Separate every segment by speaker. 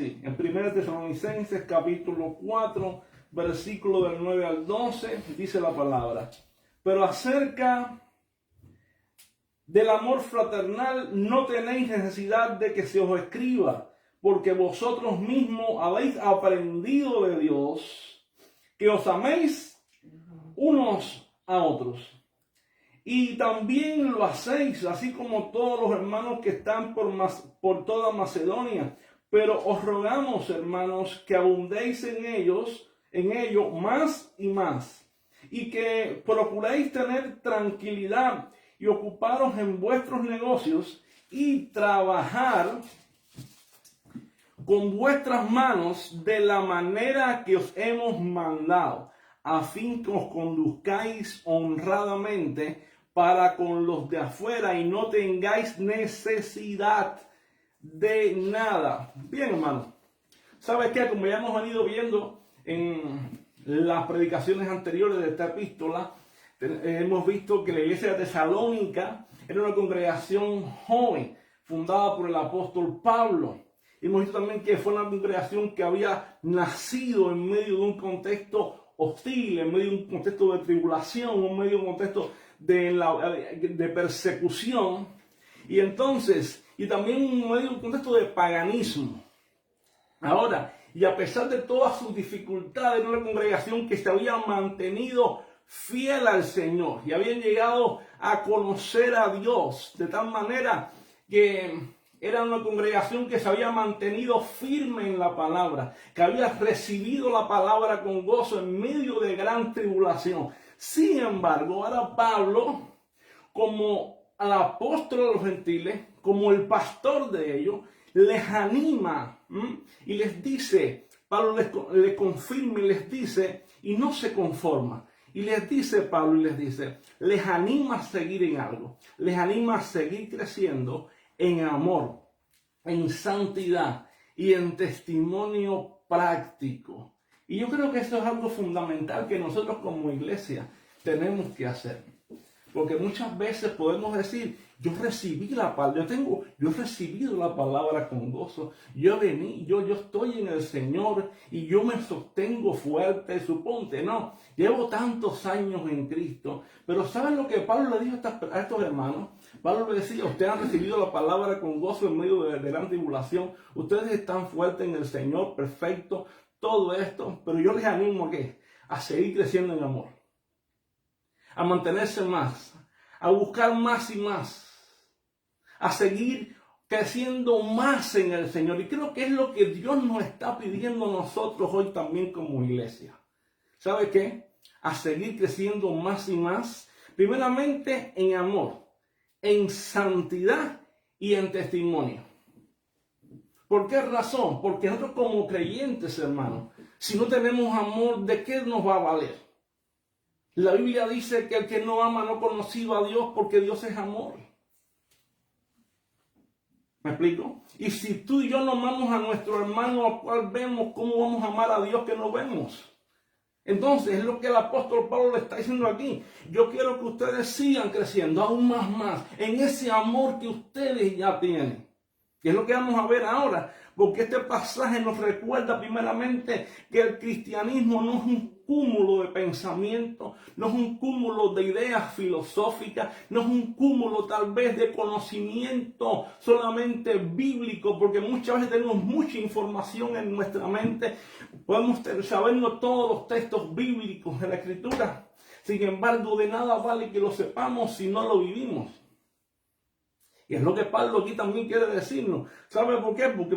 Speaker 1: En 1 Tesalonicenses capítulo 4, versículo del 9 al 12, dice la palabra: pero acerca del amor fraternal no tenéis necesidad de que se os escriba, porque vosotros mismos habéis aprendido de Dios que os améis unos a otros. Y también lo hacéis, así como todos los hermanos que están por toda Macedonia. Pero os rogamos, hermanos, que abundéis en ello más y más, y que procuréis tener tranquilidad y ocuparos en vuestros negocios y trabajar con vuestras manos de la manera que os hemos mandado, a fin que os conduzcáis honradamente para con los de afuera y no tengáis necesidad de nada. Bien, hermano, ¿sabes qué? Como ya hemos venido viendo en las predicaciones anteriores de esta epístola, hemos visto que la iglesia de Tesalónica era una congregación joven, fundada por el apóstol Pablo. Hemos visto también que fue una congregación que había nacido en medio de un contexto hostil, en medio de un contexto de tribulación, en medio de un contexto de persecución, y también en medio de un contexto de paganismo. Ahora, y a pesar de todas sus dificultades, era una congregación que se había mantenido fiel al Señor y habían llegado a conocer a Dios de tal manera que era una congregación que se había mantenido firme en la palabra, que había recibido la palabra con gozo en medio de gran tribulación. Sin embargo, ahora Pablo, como al apóstol de los gentiles, como el pastor de ellos, les anima y les dice, Pablo les confirma y les dice, y no se conforma. Y les dice Pablo, les anima a seguir en algo, les anima a seguir creciendo en amor, en santidad y en testimonio práctico. Y yo creo que eso es algo fundamental que nosotros como iglesia tenemos que hacer. Porque muchas veces podemos decir, yo recibí la palabra, yo he recibido la palabra con gozo, yo estoy en el Señor y yo me sostengo fuerte, suponte, no, llevo tantos años en Cristo. Pero ¿saben lo que Pablo le dijo a estos hermanos? Pablo le decía, ustedes han recibido la palabra con gozo en medio de gran tribulación, ustedes están fuertes en el Señor, perfecto, todo esto, pero yo les animo ¿a qué? A seguir creciendo en amor, a mantenerse más, a buscar más y más, a seguir creciendo más en el Señor. Y creo que es lo que Dios nos está pidiendo a nosotros hoy también como iglesia. ¿Sabe qué? A seguir creciendo más y más, primeramente en amor, en santidad y en testimonio. ¿Por qué razón? Porque nosotros como creyentes, hermanos, si no tenemos amor, ¿de qué nos va a valer? La Biblia dice que el que no ama no ha conocido a Dios, porque Dios es amor. ¿Me explico? Y si tú y yo no amamos a nuestro hermano al cual vemos, ¿cómo vamos a amar a Dios que no vemos? Entonces es lo que el apóstol Pablo le está diciendo aquí. Yo quiero que ustedes sigan creciendo aún más en ese amor que ustedes ya tienen. Y es lo que vamos a ver ahora, porque este pasaje nos recuerda primeramente que el cristianismo no es un cúmulo de pensamientos, no es un cúmulo de ideas filosóficas, no es un cúmulo tal vez de conocimiento solamente bíblico, porque muchas veces tenemos mucha información en nuestra mente, podemos sabernos todos los textos bíblicos de la Escritura, sin embargo de nada vale que lo sepamos si no lo vivimos. Y es lo que Pablo aquí también quiere decirnos. ¿Sabe por qué? Porque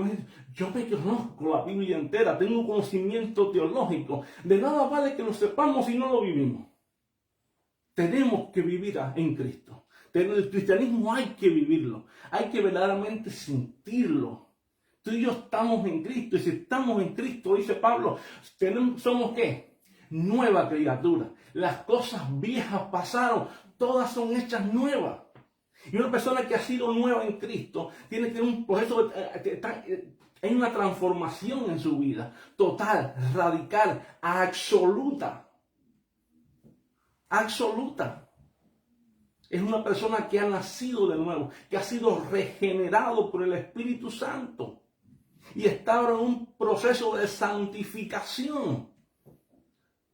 Speaker 1: yo me conozco la Biblia entera, tengo conocimiento teológico. De nada vale que lo sepamos si no lo vivimos. Tenemos que vivir en Cristo. El cristianismo hay que vivirlo. Hay que verdaderamente sentirlo. Tú y yo estamos en Cristo. Y si estamos en Cristo, dice Pablo, ¿somos qué? Nueva criatura. Las cosas viejas pasaron. Todas son hechas nuevas. Y una persona que ha sido nueva en Cristo tiene que tener un proceso, hay una transformación en su vida, total, radical, absoluta. Absoluta. Es una persona que ha nacido de nuevo, que ha sido regenerado por el Espíritu Santo. y está ahora en un proceso de santificación.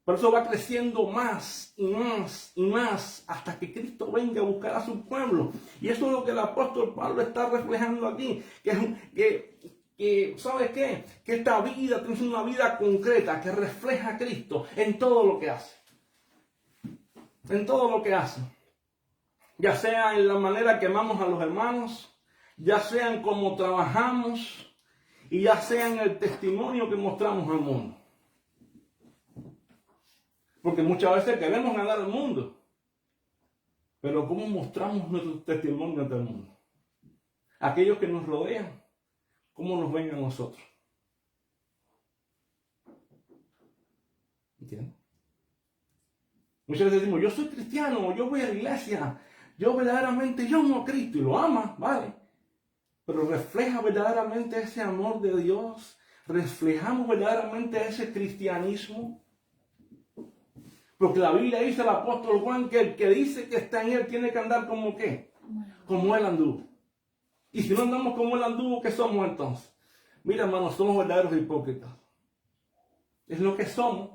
Speaker 1: Por eso va creciendo más y más y más hasta que Cristo venga a buscar a su pueblo. Y eso es lo que el apóstol Pablo está reflejando aquí. Que ¿sabes qué? Que esta vida es una vida concreta que refleja a Cristo en todo lo que hace. En todo lo que hace. Ya sea en la manera que amamos a los hermanos, ya sea en cómo trabajamos y ya sea en el testimonio que mostramos al mundo. Porque muchas veces queremos ganar al mundo. Pero ¿cómo mostramos nuestro testimonio ante el mundo? Aquellos que nos rodean, ¿cómo nos ven a nosotros? ¿Entiendes? Muchas veces decimos, yo soy cristiano, yo voy a la iglesia, yo verdaderamente yo amo a Cristo y lo ama, ¿vale? Pero refleja verdaderamente ese amor de Dios, reflejamos verdaderamente ese cristianismo. Porque la Biblia dice el apóstol Juan que el que dice que está en él tiene que andar como ¿qué? Como él anduvo. Y si no andamos como él anduvo, ¿qué somos entonces? Mira, hermanos, somos verdaderos hipócritas. Es lo que somos.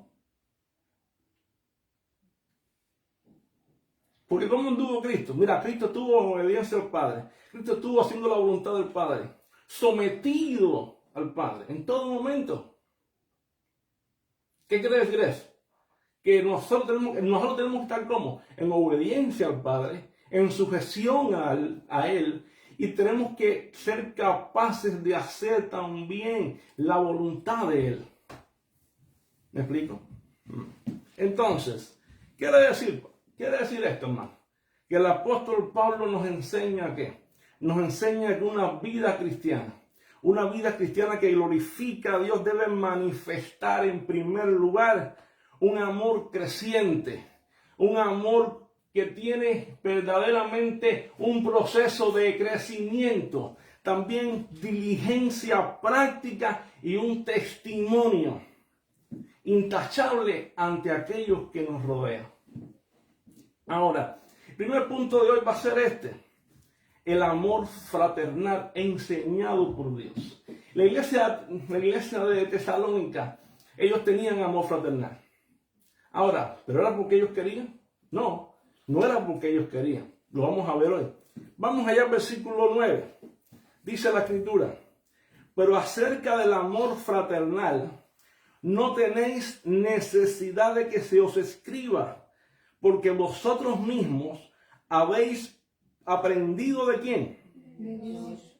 Speaker 1: Porque ¿cómo anduvo Cristo? Mira, Cristo estuvo en obediencia al Padre. Cristo estuvo haciendo la voluntad del Padre. Sometido al Padre en todo momento. ¿Qué quiere decir eso? Que nosotros tenemos que estar como en obediencia al Padre, en sujeción a Él, y tenemos que ser capaces de hacer también la voluntad de Él. ¿Me explico? Entonces, quiere decir esto, hermano, que el apóstol Pablo nos enseña ¿qué? Nos enseña que una vida cristiana que glorifica a Dios debe manifestar en primer lugar un amor creciente, un amor que tiene verdaderamente un proceso de crecimiento, también diligencia práctica y un testimonio intachable ante aquellos que nos rodean. Ahora, el primer punto de hoy va a ser el amor fraternal enseñado por Dios. La iglesia de Tesalónica, ellos tenían amor fraternal. Ahora, ¿pero era porque ellos querían? No, no era porque ellos querían. Lo vamos a ver hoy. Vamos allá al versículo 9. Dice la Escritura, pero acerca del amor fraternal, no tenéis necesidad de que se os escriba, porque vosotros mismos habéis aprendido ¿de quién? De Dios.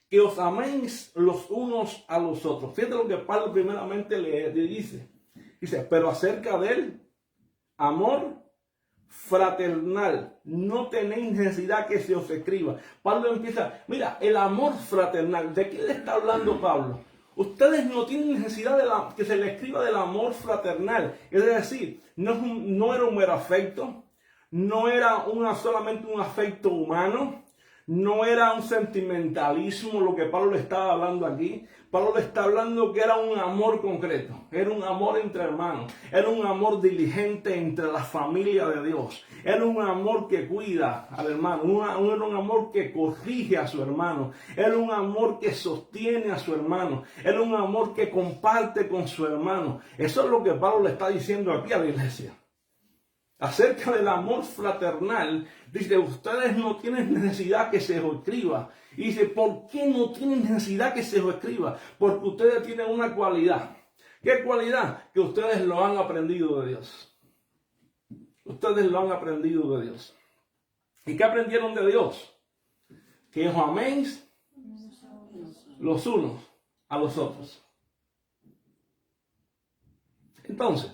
Speaker 1: Que os améis los unos a los otros. Fíjate lo que Pablo primeramente le dice. Dice, pero acerca del amor fraternal, no tenéis necesidad que se os escriba. Pablo empieza, mira, el amor fraternal, ¿de qué le está hablando Pablo? Ustedes no tienen necesidad de que se le escriba del amor fraternal. Es decir, no era un mero afecto, no era solamente un afecto humano, no era un sentimentalismo lo que Pablo le estaba hablando aquí. Pablo le está hablando que era un amor concreto, era un amor entre hermanos, era un amor diligente entre la familia de Dios, era un amor que cuida al hermano, era un amor que corrige a su hermano, era un amor que sostiene a su hermano, era un amor que comparte con su hermano. Eso es lo que Pablo le está diciendo aquí a la iglesia. Acerca del amor fraternal, dice, ustedes no tienen necesidad que se os escriba. Y dice, ¿por qué no tienen necesidad que se os escriba? Porque ustedes tienen una cualidad. ¿Qué cualidad? Que ustedes lo han aprendido de Dios. Ustedes lo han aprendido de Dios. ¿Y qué aprendieron de Dios? Que os améis los unos a los otros. Entonces,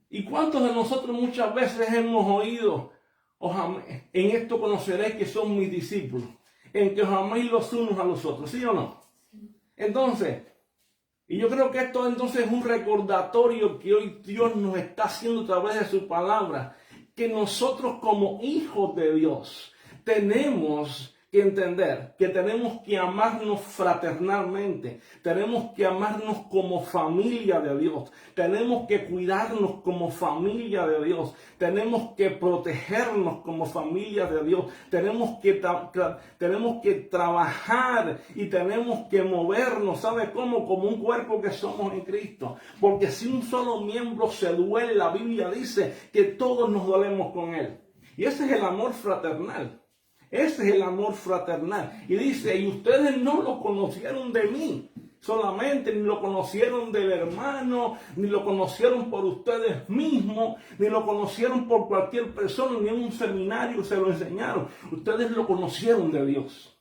Speaker 1: ¿y cuántos de nosotros muchas veces hemos oído, en esto conoceréis que son mis discípulos, en que os améis los unos a los otros, ¿sí o no? Entonces, y yo creo que esto entonces es un recordatorio que hoy Dios nos está haciendo a través de su palabra, que nosotros como hijos de Dios tenemos que entender que tenemos que amarnos fraternalmente, tenemos que amarnos como familia de Dios, tenemos que cuidarnos como familia de Dios, tenemos que protegernos como familia de Dios, tenemos que trabajar y tenemos que movernos, ¿sabe cómo? Como un cuerpo que somos en Cristo, porque si un solo miembro se duele, la Biblia dice que todos nos dolemos con él, y ese es el amor fraternal. Ese es el amor fraternal. Y dice, y ustedes no lo conocieron de mí solamente, ni lo conocieron del hermano, ni lo conocieron por ustedes mismos, ni lo conocieron por cualquier persona, ni en un seminario se lo enseñaron. Ustedes lo conocieron de Dios.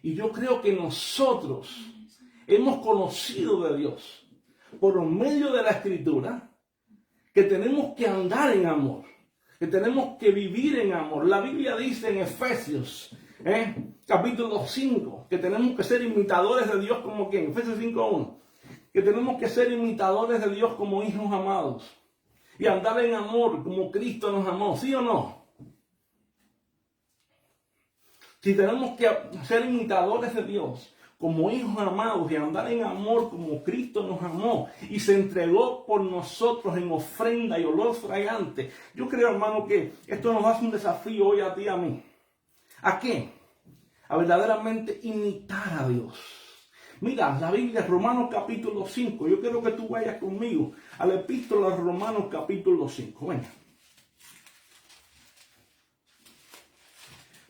Speaker 1: Y yo creo que nosotros hemos conocido de Dios por medio de la Escritura, que tenemos que andar en amor, que tenemos que vivir en amor. La Biblia dice en Efesios, capítulo 5, que tenemos que ser imitadores de Dios como quien, Efesios 5:1, que tenemos que ser imitadores de Dios como hijos amados y andar en amor como Cristo nos amó, ¿sí o no? Si tenemos que ser imitadores de Dios como hijos amados y andar en amor como Cristo nos amó y se entregó por nosotros en ofrenda y olor fragante. Yo creo, hermano, que esto nos hace un desafío hoy a ti y a mí. ¿A qué? A verdaderamente imitar a Dios. Mira, la Biblia, Romanos capítulo 5. Yo quiero que tú vayas conmigo a la epístola de Romanos capítulo 5. Venga.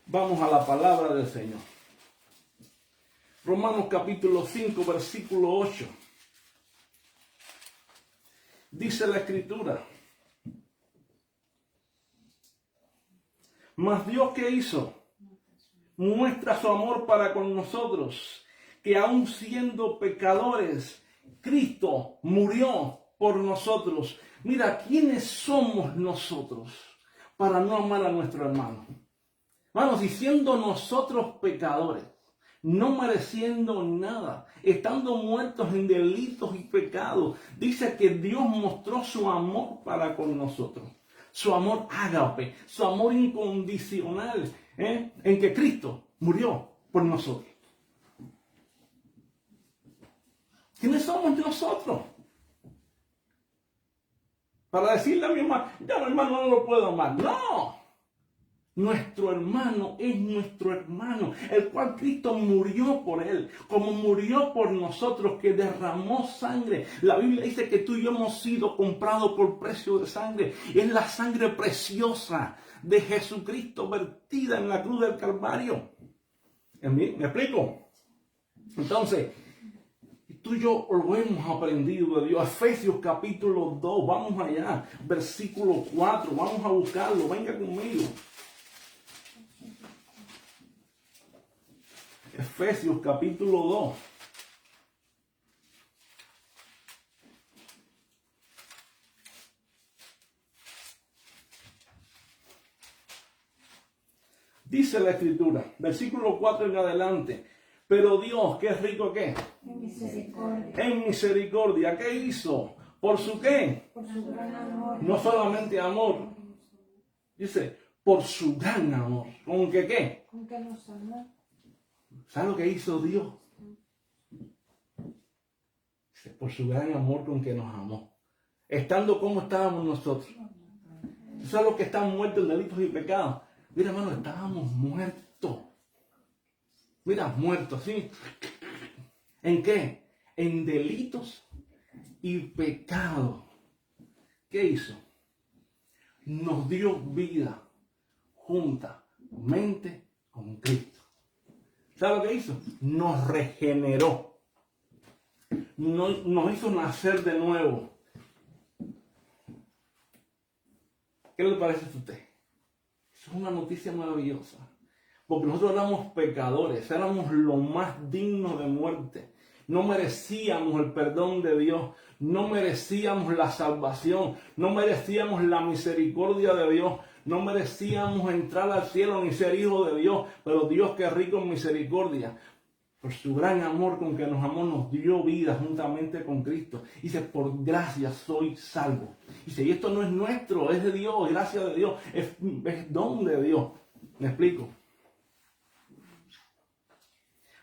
Speaker 1: Vamos a la palabra del Señor. Romanos capítulo 5, versículo 8. Dice la Escritura: mas Dios, ¿qué hizo? Muestra su amor para con nosotros, que aun siendo pecadores, Cristo murió por nosotros. Mira, ¿quiénes somos nosotros para no amar a nuestro hermano? Hermanos, y siendo nosotros pecadores, no mereciendo nada, estando muertos en delitos y pecados, dice que Dios mostró su amor para con nosotros. Su amor ágape, su amor incondicional, en que Cristo murió por nosotros. ¿Quiénes somos nosotros? Para decirle a mi hermano, ya mi hermano no lo puedo amar. ¡No! Nuestro hermano es nuestro hermano, el cual Cristo murió por él, como murió por nosotros, que derramó sangre. La Biblia dice que tú y yo hemos sido comprados por precio de sangre. Es la sangre preciosa de Jesucristo vertida en la cruz del Calvario. ¿Me explico? Entonces, tú y yo lo hemos aprendido de Dios. Efesios capítulo 2, vamos allá, versículo 4, vamos a buscarlo, venga conmigo. Efesios capítulo 2. Dice la Escritura, versículo 4 en adelante: pero Dios, que es rico, ¿qué?
Speaker 2: En misericordia.
Speaker 1: En misericordia. ¿Qué hizo? ¿Por su qué?
Speaker 2: Por su gran amor.
Speaker 1: No solamente amor. Dice, por su gran amor. ¿Con que qué?
Speaker 2: Con que nos amó.
Speaker 1: ¿Sabes lo que hizo Dios? Dice, por su gran amor con que nos amó. Estando como estábamos nosotros. ¿Sabes lo que están muertos en delitos y pecados? Mira, hermano, estábamos muertos. Mira, muertos, ¿sí? ¿En qué? En delitos y pecados. ¿Qué hizo? Nos dio vida juntamente con Cristo. ¿Sabe lo que hizo? Nos regeneró. Nos hizo nacer de nuevo. ¿Qué le parece a usted? Eso es una noticia maravillosa. Porque nosotros éramos pecadores, éramos lo más dignos de muerte. No merecíamos el perdón de Dios, no merecíamos la salvación, no merecíamos la misericordia de Dios, no merecíamos entrar al cielo ni ser hijos de Dios, pero Dios, que es rico en misericordia, por su gran amor con que nos amó, nos dio vida juntamente con Cristo. Dice, por gracia soy salvo. Dice, y esto no es nuestro, es de Dios, gracia de Dios, es don de Dios. ¿Me explico?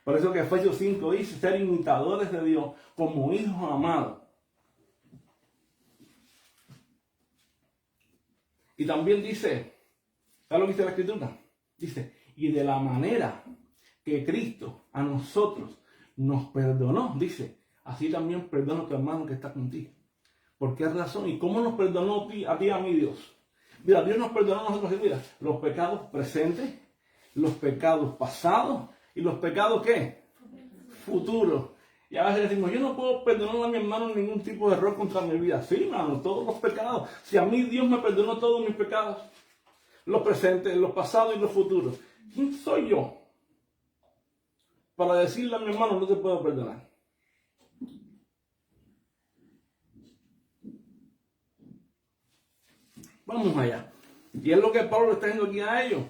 Speaker 1: Por eso que Efesios 5 dice ser imitadores de Dios como hijos amados. Y también dice, ¿sabes lo que dice la Escritura? Dice, y de la manera que Cristo a nosotros nos perdonó, dice, así también perdona a tu hermano que está contigo. ¿Por qué razón? ¿Y cómo nos perdonó a ti y a mí Dios? Mira, Dios nos perdonó a nosotros, mira, los pecados presentes, los pecados pasados y los pecados ¿qué? Futuros. Y a veces decimos, yo no puedo perdonar a mi hermano ningún tipo de error contra mi vida. Sí, hermano, todos los pecados. Si a mí Dios me perdonó todos mis pecados, los presentes, los pasados y los futuros, ¿quién soy yo para decirle a mi hermano no te puedo perdonar? Vamos allá. Y es lo que Pablo le está diciendo aquí a ellos.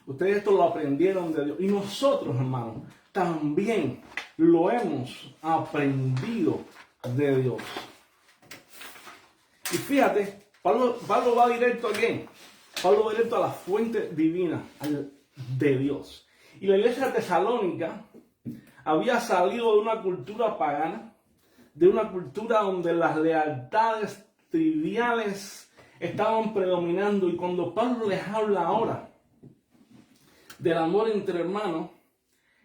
Speaker 1: Ustedes esto lo aprendieron de Dios. Y nosotros, hermanos, también lo hemos aprendido de Dios. Y fíjate, Pablo va directo a quién. Pablo va directo a la fuente divina de Dios. Y la iglesia de Tesalónica había salido de una cultura pagana, de una cultura donde las lealtades triviales estaban predominando. Y cuando Pablo les habla ahora del amor entre hermanos,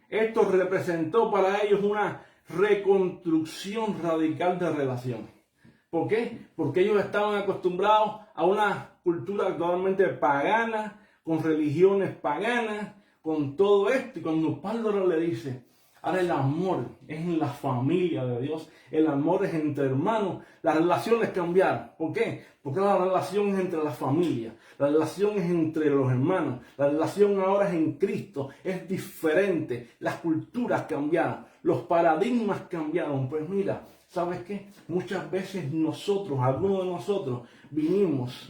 Speaker 1: esto representó para ellos una reconstrucción radical de relaciones. ¿Por qué? Porque ellos estaban acostumbrados a una cultura totalmente pagana, con religiones paganas, con todo esto. Y cuando Pablo le dice, ahora el amor es en la familia de Dios, el amor es entre hermanos, las relaciones cambiaron. ¿Por qué? Porque la relación es entre la familia, la relación es entre los hermanos, la relación ahora es en Cristo, es diferente, las culturas cambiaron, los paradigmas cambiaron. Pues mira, ¿sabes qué? Muchas veces nosotros, algunos de nosotros, vinimos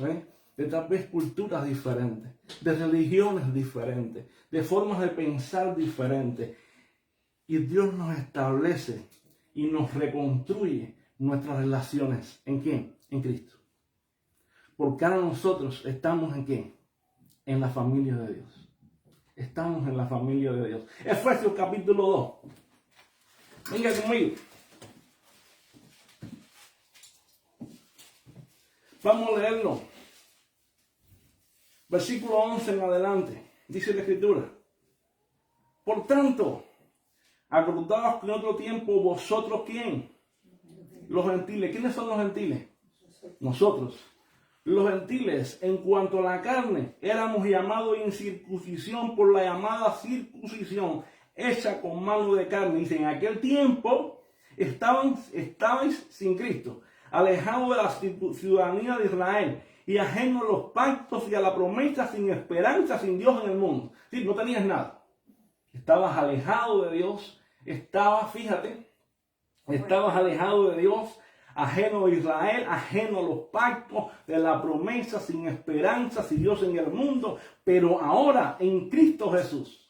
Speaker 1: de tal vez culturas diferentes, de religiones diferentes, de formas de pensar diferentes. Y Dios nos establece y nos reconstruye nuestras relaciones. ¿En quién? En Cristo. Porque ahora nosotros estamos en quién? En la familia de Dios. Estamos en la familia de Dios. Efesios capítulo 2. Venga conmigo. Vamos a leerlo. Versículo 11 en adelante. Dice la Escritura. Por tanto, acordaos que en otro tiempo vosotros, ¿quién? Los gentiles. ¿Quiénes son los gentiles? Nosotros. Los gentiles, en cuanto a la carne, éramos llamados incircuncisión por la llamada circuncisión, hecha con mano de carne. Dice, en aquel tiempo estabais sin Cristo, alejados de la ciudadanía de Israel, y ajenos a los pactos y a la promesa, sin esperanza, sin Dios en el mundo. Sí, no tenías nada. Estabas alejado de Dios, estabas alejado de Dios, ajeno a Israel, ajeno a los pactos de la promesa, sin esperanza, sin Dios en el mundo. Pero ahora en Cristo Jesús,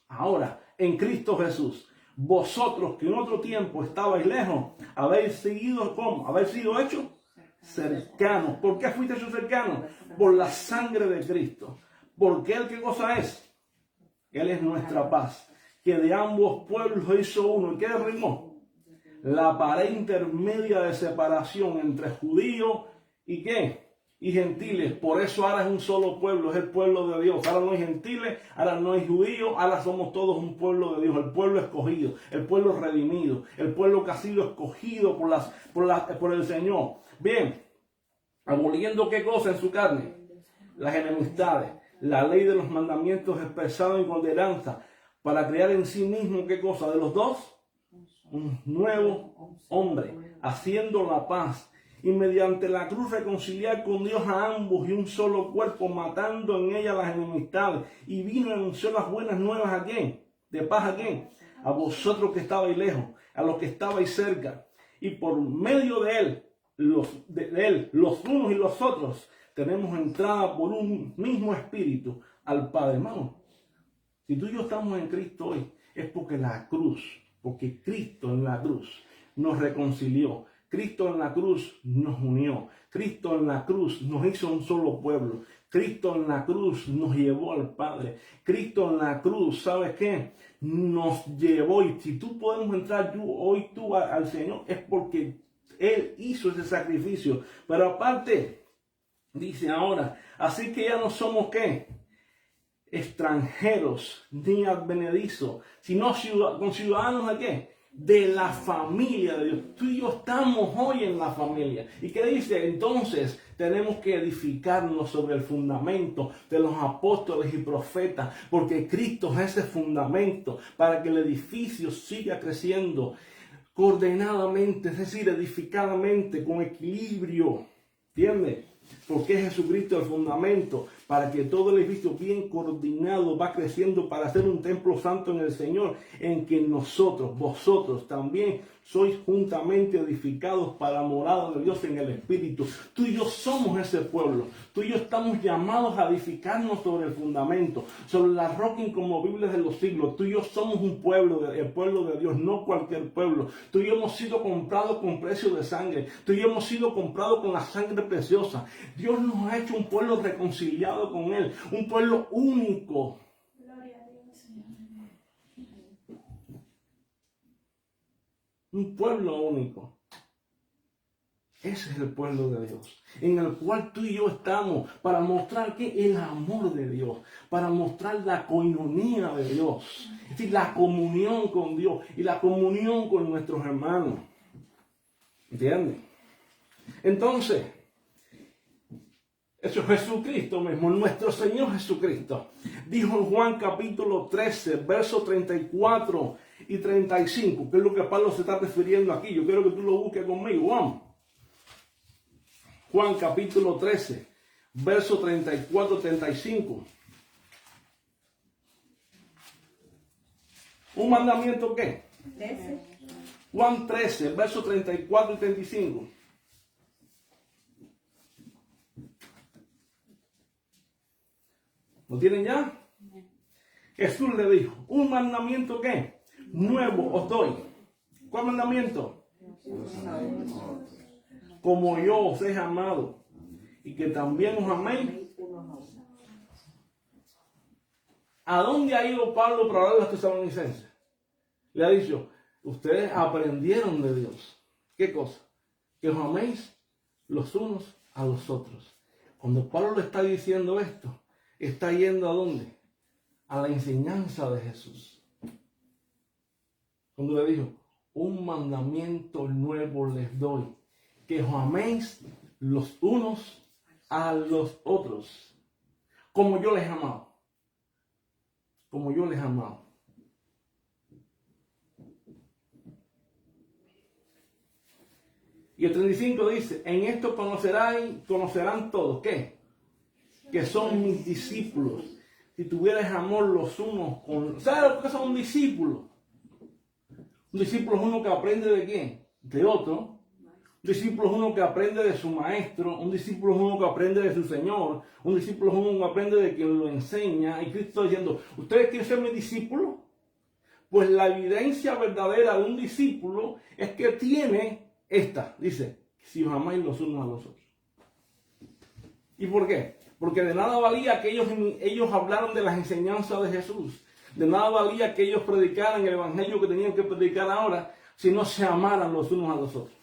Speaker 1: vosotros que en otro tiempo estabais lejos, habéis seguido ¿cómo? Habéis sido hechos cercanos. ¿Por qué fuiste hechos cercanos? Por la sangre de Cristo. Porque Él, ¿qué cosa es? Él es nuestra paz, que de ambos pueblos hizo uno. ¿Y qué derribó? La pared intermedia de separación entre judíos y ¿qué? Y gentiles. Por eso ahora es un solo pueblo, es el pueblo de Dios. Ahora no hay gentiles, ahora no hay judíos, ahora somos todos un pueblo de Dios, el pueblo escogido, el pueblo redimido, el pueblo que ha sido escogido por el Señor. Bien, aboliendo ¿qué cosa en su carne? Las enemistades, la ley de los mandamientos expresada en condenanza, para crear en sí mismo ¿qué cosa? De los dos, un nuevo hombre, haciendo la paz, y mediante la cruz reconciliar con Dios a ambos y un solo cuerpo, matando en ella las enemistades. Y vino y anunció las buenas nuevas ¿a quién? ¿De paz a quién? A vosotros que estabais lejos, a los que estabais cerca. Y por medio de él, los unos y los otros, tenemos entrada por un mismo espíritu al Padre. Hermano, si tú y yo estamos en Cristo hoy, es porque Cristo en la cruz nos reconcilió. Cristo en la cruz nos unió. Cristo en la cruz nos hizo un solo pueblo. Cristo en la cruz nos llevó al Padre. Cristo en la cruz, ¿sabes qué? Nos llevó. Y si tú podemos entrar hoy tú al Señor, es porque Él hizo ese sacrificio. Pero aparte, dice ahora, así que ya no somos ¿qué? Extranjeros ni advenedizos, sino ciudadanos de ¿qué? De la familia de Dios. Tú y yo estamos hoy en la familia. ¿Y qué dice? Entonces tenemos que edificarnos sobre el fundamento de los apóstoles y profetas, porque Cristo es ese fundamento para que el edificio siga creciendo coordinadamente, es decir, edificadamente, con equilibrio. ¿Entiendes? Porque es Jesucristo el fundamento para que todo el edificio bien coordinado va creciendo para ser un templo santo en el Señor, en que nosotros, vosotros también sois juntamente edificados para la morada de Dios en el Espíritu. Tú y yo somos ese pueblo. Tú y yo estamos llamados a edificarnos sobre el fundamento, sobre la roca inconmovible de los siglos. Tú y yo somos un pueblo, el pueblo de Dios, no cualquier pueblo. Tú y yo hemos sido comprados con precio de sangre. Tú y yo hemos sido comprados con la sangre preciosa. Dios nos ha hecho un pueblo reconciliado con Él, un pueblo único.
Speaker 2: Gloria a Dios.
Speaker 1: Un pueblo único. Ese es el pueblo de Dios, en el cual tú y yo estamos para mostrar que el amor de Dios, para mostrar la coinonía de Dios, es decir, la comunión con Dios y la comunión con nuestros hermanos. ¿Entiendes? Entonces, eso es Jesucristo mismo, nuestro Señor Jesucristo. Dijo en Juan capítulo 13, versos 34 y 35, que es lo que Pablo se está refiriendo aquí. Yo quiero que tú lo busques conmigo. Vamos. Juan capítulo 13, versos 34 y 35. ¿Un mandamiento qué?
Speaker 2: 13.
Speaker 1: Juan 13, versos 34 y 35. ¿Lo tienen ya? Jesús le dijo, ¿un mandamiento qué? Nuevo os doy. ¿Cuál mandamiento? Como yo os he amado y que también os améis. ¿A dónde ha ido Pablo para hablar a los tesalonicenses? Le ha dicho, ustedes aprendieron de Dios. ¿Qué cosa? Que os améis los unos a los otros. Cuando Pablo le está diciendo esto, está yendo ¿a dónde? A la enseñanza de Jesús. Cuando le dijo, un mandamiento nuevo les doy, que os améis los unos a los otros, como yo les he amado. Como yo les he amado. Y el 35 dice, en esto conocerán todos, ¿qué? Que son mis discípulos. Si tuvierais amor los unos con... ¿Sabes lo que son discípulos? Un discípulo es uno que aprende ¿de quién? De otro. Un discípulo es uno que aprende de su maestro. Un discípulo es uno que aprende de su Señor. Un discípulo es uno que aprende de quien lo enseña. Y Cristo está diciendo, ¿ustedes quieren ser mis discípulos? Pues la evidencia verdadera de un discípulo es que tiene esta. Dice, si os amáis los unos a los otros. ¿Y por qué? Porque de nada valía que ellos hablaran de las enseñanzas de Jesús. De nada valía que ellos predicaran el evangelio que tenían que predicar ahora si no se amaran los unos a los otros.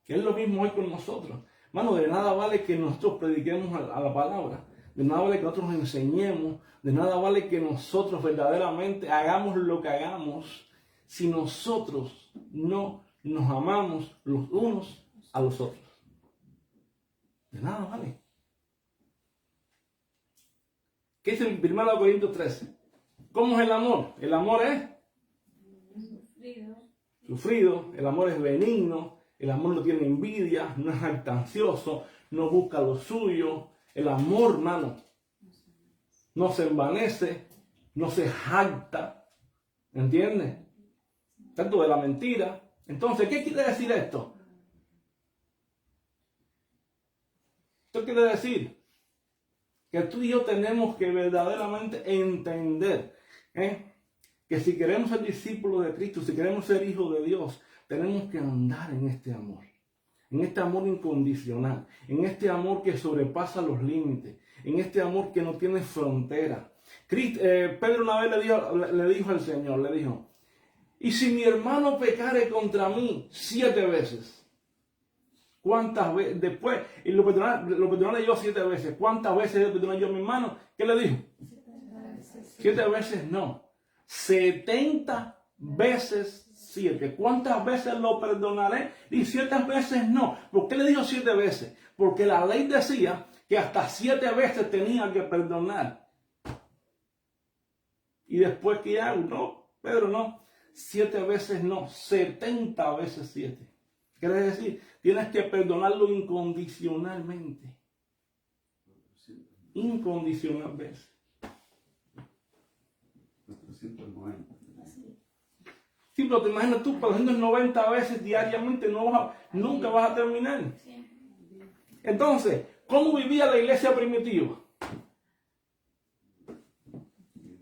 Speaker 1: Que es lo mismo hoy con nosotros. Hermano, de nada vale que nosotros prediquemos a la palabra. De nada vale que nosotros enseñemos. De nada vale que nosotros verdaderamente hagamos lo que hagamos si nosotros no nos amamos los unos a los otros. De nada vale. ¿Qué es el 1 Corintios 13? ¿Cómo es el amor? El amor es sufrido, el amor es benigno, el amor no tiene envidia, no es jactancioso, no busca lo suyo. El amor, hermano, no se envanece, no se jacta, ¿entiendes? Tanto de la mentira. Entonces, ¿qué quiere decir esto? Esto quiere decir que tú y yo tenemos que verdaderamente entender que si queremos ser discípulos de Cristo, si queremos ser hijos de Dios, tenemos que andar en este amor. en este amor incondicional, en este amor que sobrepasa los límites, en este amor que no tiene frontera. Pedro una vez le dijo al Señor, le dijo, y si mi hermano pecare contra mí 7 veces, ¿cuántas veces? Después, y lo perdonaré yo 7 veces, ¿cuántas veces le perdoné yo a mi hermano? ¿Qué le dijo? 7 veces no, 70 veces 7. ¿Cuántas veces lo perdonaré? Y 7 veces no. ¿Por qué le dijo 7 veces? Porque la ley decía que hasta 7 veces tenía que perdonar. Y después, ¿qué hago? No, Pedro, no. 7 veces no, 70 veces 7. Quiere decir, tienes que perdonarlo incondicionalmente. Incondicionalmente.
Speaker 3: 490.
Speaker 1: Sí, pero te imaginas tú, por ejemplo, 90 veces diariamente, nunca vas a terminar. Entonces, ¿cómo vivía la iglesia primitiva?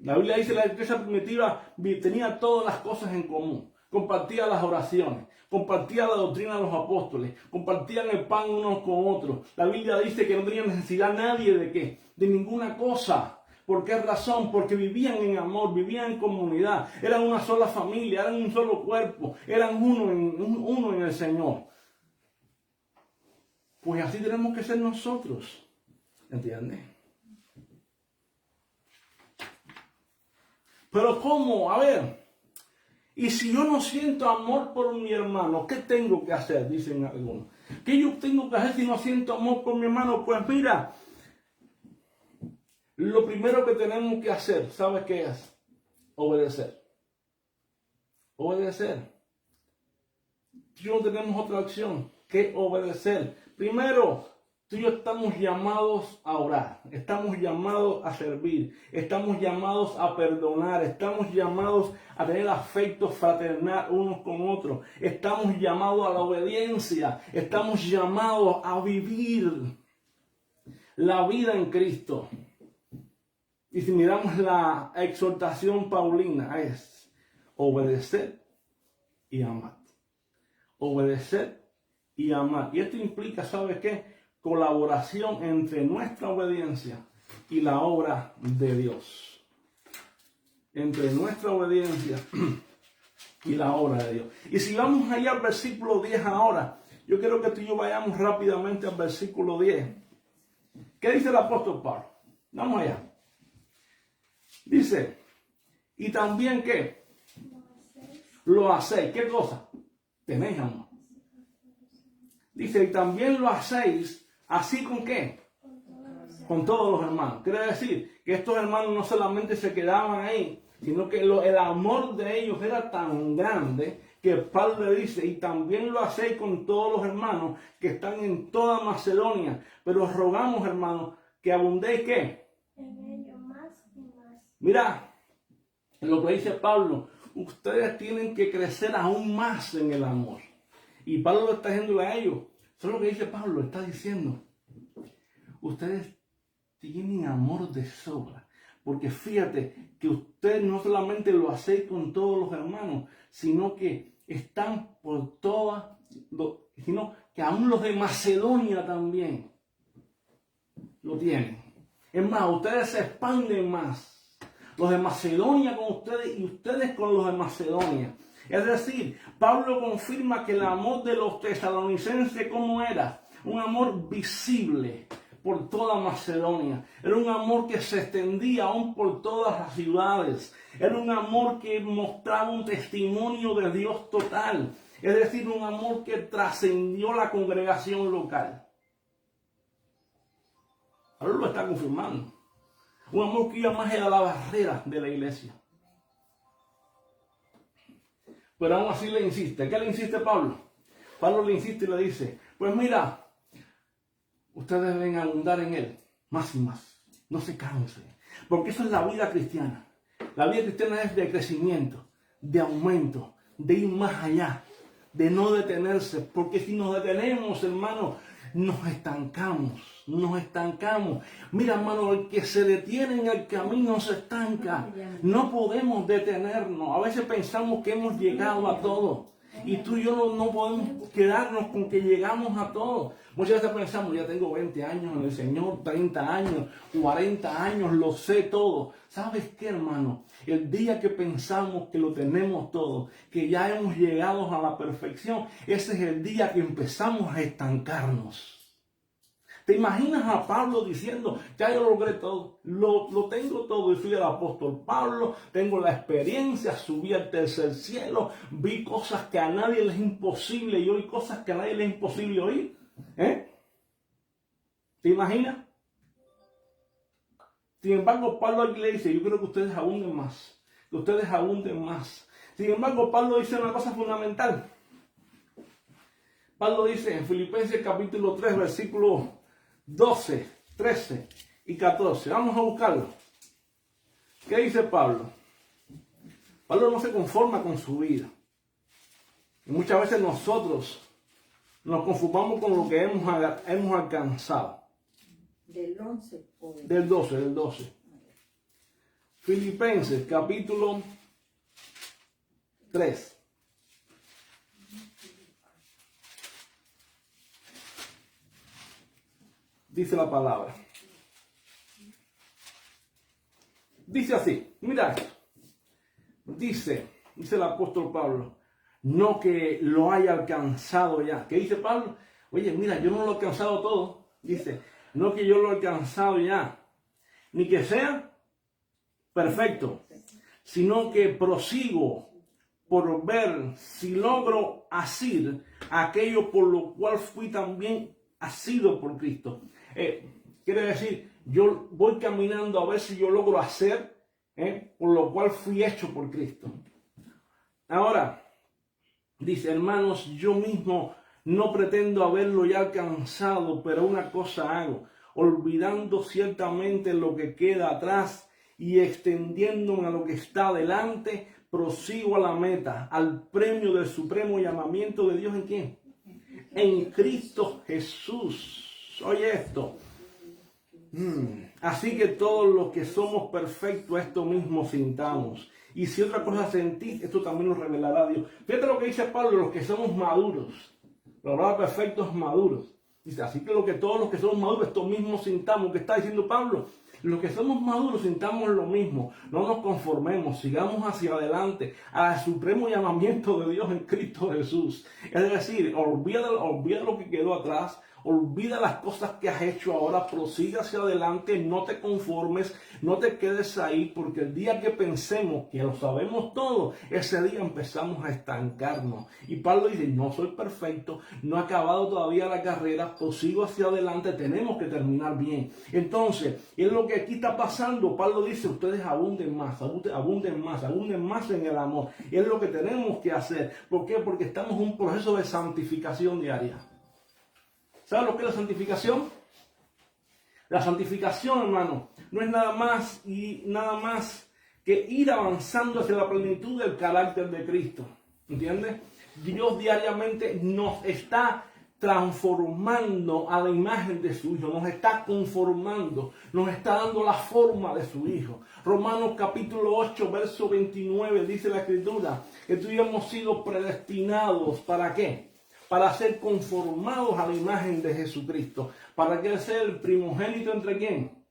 Speaker 1: La Biblia dice que la iglesia primitiva tenía todas las cosas en común. Compartía las oraciones, compartía la doctrina de los apóstoles, compartían el pan unos con otros. La Biblia dice que no tenía necesidad nadie de qué, de ninguna cosa. ¿Por qué razón? Porque vivían en amor, vivían en comunidad, eran una sola familia, eran un solo cuerpo, eran uno en el Señor. Pues así tenemos que ser nosotros, ¿entiendes? Pero ¿cómo? A ver, y si yo no siento amor por mi hermano, ¿qué tengo que hacer? Dicen algunos. ¿Qué yo tengo que hacer si no siento amor por mi hermano? Pues mira, lo primero que tenemos que hacer, ¿sabes qué es? Obedecer. Obedecer. Yo no tenemos otra opción que obedecer. Primero, tú y yo estamos llamados a orar, estamos llamados a servir, estamos llamados a perdonar, estamos llamados a tener afecto fraternal unos con otros, estamos llamados a la obediencia, estamos llamados a vivir la vida en Cristo. Y si miramos la exhortación paulina es obedecer y amar. Obedecer y amar. Y esto implica, ¿sabes qué? Colaboración entre nuestra obediencia y la obra de Dios. Entre nuestra obediencia y la obra de Dios. Y si vamos allá al versículo 10 ahora, yo quiero que tú y yo vayamos rápidamente al versículo 10. ¿Qué dice el apóstol Pablo? Vamos allá. Dice, y también ¿qué? Lo hacéis. ¿Qué cosa? Tenéis amor. Dice, y también lo hacéis, ¿así con qué? Con todos los hermanos. Quiere decir que estos hermanos no solamente se quedaban ahí, sino que el amor de ellos era tan grande que Pablo le dice, y también lo hacéis con todos los hermanos que están en toda Macedonia. Pero os rogamos, hermanos, que abundéis ¿qué?
Speaker 2: En ello más y más.
Speaker 1: Mira, lo que dice Pablo, ustedes tienen que crecer aún más en el amor. Y Pablo lo está diciendo a ellos. Eso es lo que dice Pablo, está diciendo. Ustedes tienen amor de sobra. Porque fíjate que ustedes no solamente lo hacen con todos los hermanos, sino que están por todas, sino que aún los de Macedonia también lo tienen. Es más, ustedes se expanden más. Los de Macedonia con ustedes y ustedes con los de Macedonia. Es decir, Pablo confirma que el amor de los tesalonicenses, ¿cómo era? Un amor visible por toda Macedonia. Era un amor que se extendía aún por todas las ciudades. Era un amor que mostraba un testimonio de Dios total. Es decir, un amor que trascendió la congregación local. Pablo lo está confirmando. Un amor que iba más allá de la barrera de la iglesia. Pero aún así le insiste. ¿Qué le insiste Pablo? Pablo le insiste y le dice, pues mira, ustedes deben abundar en él, más y más. No se cansen. Porque eso es la vida cristiana. La vida cristiana es de crecimiento, de aumento, de ir más allá, de no detenerse. Porque si nos detenemos, hermano, nos estancamos. Mira, hermano, el que se detiene en el camino se estanca. No podemos detenernos. A veces pensamos que hemos llegado a todo. Y tú y yo no podemos quedarnos con que llegamos a todo. Muchas veces pensamos, ya tengo 20 años en el Señor, 30 años, 40 años, lo sé todo. ¿Sabes qué, hermano? El día que pensamos que lo tenemos todo, que ya hemos llegado a la perfección, ese es el día que empezamos a estancarnos. ¿Te imaginas a Pablo diciendo, ya yo logré todo, lo tengo todo, yo soy el apóstol Pablo, tengo la experiencia, subí al tercer cielo, vi cosas que a nadie les es imposible y oí cosas que a nadie les es imposible oír? ¿Te imaginas? Sin embargo, Pablo aquí le dice, yo creo que ustedes abunden más, que ustedes abunden más. Sin embargo, Pablo dice una cosa fundamental. Pablo dice en Filipenses capítulo 3, versículo 12, 13 y 14. Vamos a buscarlo. ¿Qué dice Pablo? Pablo no se conforma con su vida. Y muchas veces nosotros nos conformamos con lo que hemos alcanzado.
Speaker 4: Del 11.
Speaker 1: Del 12. Filipenses capítulo 3. Dice la palabra. Dice así, mira esto. Dice el apóstol Pablo, no que lo haya alcanzado ya. ¿Qué dice Pablo? Oye, mira, yo no lo he alcanzado todo. Dice, no que yo lo he alcanzado ya, ni que sea perfecto, sino que prosigo por ver si logro asir aquello por lo cual fui también asido por Cristo. Quiere decir, yo voy caminando a ver si yo logro hacer por lo cual fui hecho por Cristo. Ahora, dice, hermanos, yo mismo no pretendo haberlo ya alcanzado, pero una cosa hago, olvidando ciertamente lo que queda atrás y extendiéndome a lo que está delante, prosigo a la meta, al premio del supremo llamamiento de Dios. ¿En quién? En Cristo Jesús. Oye esto. Así que todos los que somos perfectos, esto mismo sintamos. Y si otra cosa sentís, esto también lo revelará Dios. Fíjate lo que dice Pablo, los que somos maduros. La palabra perfectos maduros. Dice, así que todos los que somos maduros, esto mismo sintamos. ¿Qué está diciendo Pablo? Los que somos maduros sintamos lo mismo. No nos conformemos, sigamos hacia adelante al supremo llamamiento de Dios en Cristo Jesús. Es decir, olvida lo que quedó atrás. Olvida las cosas que has hecho ahora, prosigue hacia adelante, no te conformes, no te quedes ahí, porque el día que pensemos que lo sabemos todo, ese día empezamos a estancarnos. Y Pablo dice, no soy perfecto, no he acabado todavía la carrera, prosigo hacia adelante, tenemos que terminar bien. Entonces, es lo que aquí está pasando. Pablo dice, ustedes abunden más en el amor. Y es lo que tenemos que hacer. ¿Por qué? Porque estamos en un proceso de santificación diaria. ¿Sabes lo que es la santificación? La santificación, hermano, no es nada más que ir avanzando hacia la plenitud del carácter de Cristo. ¿Entiendes? Dios diariamente nos está transformando a la imagen de su Hijo, nos está conformando, nos está dando la forma de su Hijo. Romanos capítulo 8, verso 29, dice la Escritura, que tú y yo hemos sido predestinados, ¿para qué? Para ser conformados a la imagen de Jesucristo. ¿Para que sea el primogénito entre quién?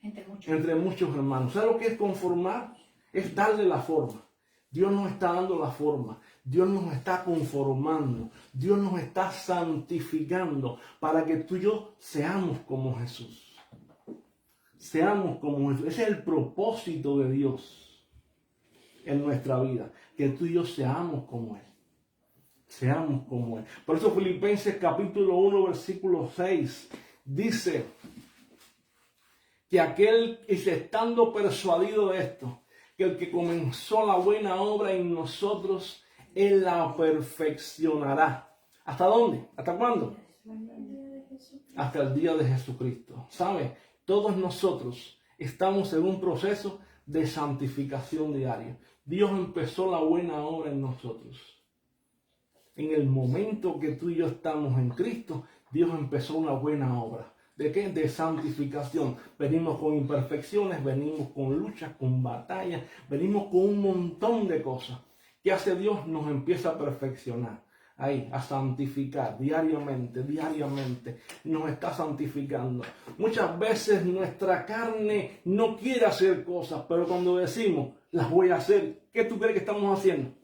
Speaker 1: Entre muchos hermanos. ¿Sabes lo que es conformar? Es darle la forma. Dios nos está dando la forma. Dios nos está conformando. Dios nos está santificando para que tú y yo seamos como Jesús. Seamos como Jesús. Ese es el propósito de Dios en nuestra vida. Que tú y yo seamos como Él. Seamos como Él. Por eso Filipenses capítulo 1, versículo 6 dice que aquel, estando persuadido de esto, que el que comenzó la buena obra en nosotros, Él la perfeccionará. ¿Hasta dónde? ¿Hasta cuándo? Hasta el día de Jesucristo. ¿Sabe? Todos nosotros estamos en un proceso de santificación diaria. Dios empezó la buena obra en nosotros. En el momento que tú y yo estamos en Cristo, Dios empezó una buena obra. ¿De qué? De santificación. Venimos con imperfecciones, venimos con luchas, con batallas, venimos con un montón de cosas. ¿Qué hace Dios? Nos empieza a perfeccionar. Ahí, a santificar diariamente, diariamente, nos está santificando. Muchas veces nuestra carne no quiere hacer cosas, pero cuando decimos, las voy a hacer, ¿qué tú crees que estamos haciendo?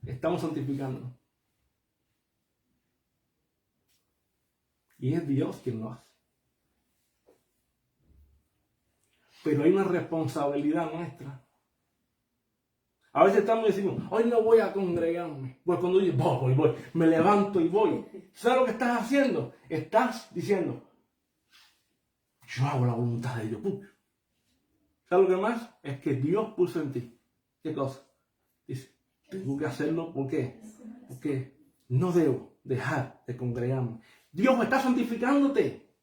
Speaker 1: Estamos santificando. Y es Dios quien lo hace. Pero hay una responsabilidad nuestra. A veces estamos y decimos, hoy no voy a congregarme. Pues cuando dices, voy, me levanto y voy. ¿Sabes lo que estás haciendo? Estás diciendo, yo hago la voluntad de Dios. ¿Sabes lo que más? Es que Dios puso en ti. ¿Qué cosa? Dice, tengo que hacerlo, ¿por qué? Porque no debo dejar de congregarme. Dios está santificándote.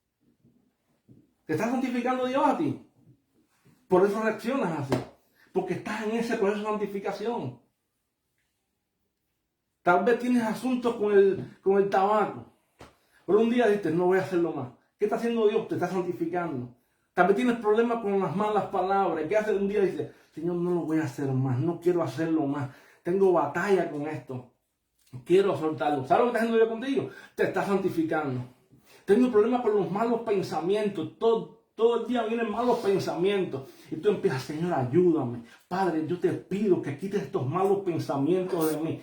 Speaker 1: Te está santificando Dios a ti. Por eso reaccionas así. Porque estás en ese proceso de santificación. Tal vez tienes asuntos con el tabaco. Pero un día dices, no voy a hacerlo más. ¿Qué está haciendo Dios? Te está santificando. Tal vez tienes problemas con las malas palabras. ¿Qué haces un día? Dices, Señor, no lo voy a hacer más. No quiero hacerlo más. Tengo batalla con esto. Quiero soltarlo. ¿Sabes lo que está haciendo Dios contigo? Te está santificando. Tengo problemas con los malos pensamientos. Todo el día vienen malos pensamientos. Y tú empiezas, Señor, ayúdame. Padre, yo te pido que quites estos malos pensamientos de mí.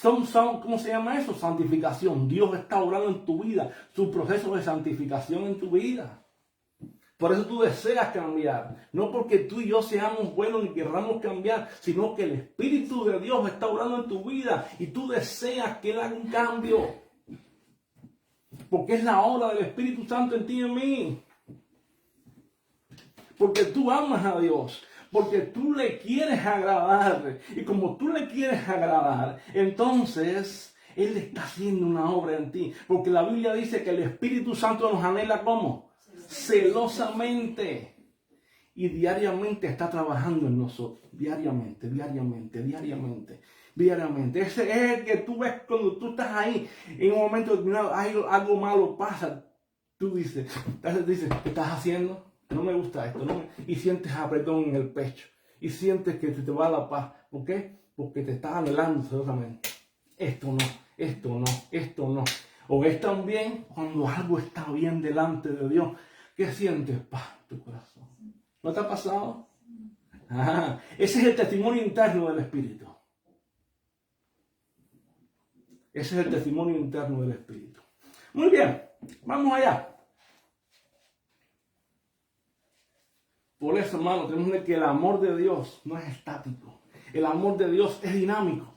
Speaker 1: ¿Cómo se llama eso? Santificación. Dios está obrando en tu vida. Su proceso de santificación en tu vida. Por eso tú deseas cambiar. No porque tú y yo seamos buenos ni querramos cambiar, sino que el Espíritu de Dios está obrando en tu vida y tú deseas que Él haga un cambio. Porque es la obra del Espíritu Santo en ti y en mí. Porque tú amas a Dios. Porque tú le quieres agradar. Y como tú le quieres agradar, entonces Él está haciendo una obra en ti. Porque la Biblia dice que el Espíritu Santo nos anhela ¿cómo? Celosamente. Y diariamente está trabajando en nosotros. Diariamente. Ese es el que tú ves cuando tú estás ahí. En un momento determinado algo malo pasa. Tú dices, ¿qué estás haciendo? No me gusta esto. Y sientes apretón en el pecho. Y sientes que te va la paz. ¿Por qué? Porque te estás anhelando celosamente. Esto no. O es también cuando algo está bien delante de Dios. ¿Qué sientes? Paz en tu corazón. ¿No te ha pasado? Ese es el testimonio interno del Espíritu. Ese es el testimonio interno del Espíritu. Muy bien, vamos allá. Por eso, hermano, tenemos que ver que el amor de Dios no es estático. El amor de Dios es dinámico.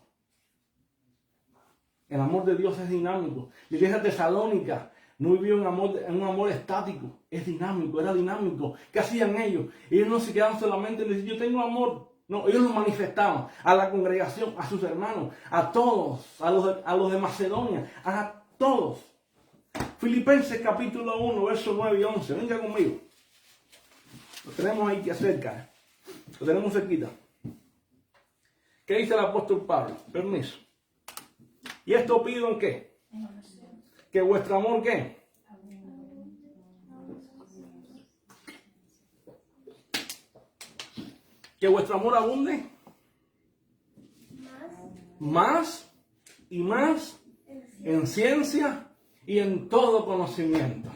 Speaker 1: El amor de Dios es dinámico. La iglesia tesalónica no vivió un amor estático. Es dinámico, era dinámico. ¿Qué hacían ellos? Ellos no se quedaban solamente en decir, yo tengo amor. No, ellos lo manifestaban a la congregación, a sus hermanos, a todos, a los de Macedonia, a todos. Filipenses capítulo 1, versos 9 y 11. Venga conmigo. Lo tenemos ahí que cerca. Lo tenemos cerquita. ¿Qué dice el apóstol Pablo? Permiso. ¿Y esto pido en qué? Que vuestro amor, ¿qué? Que vuestro amor abunde. Más y más en ciencia y en todo conocimiento.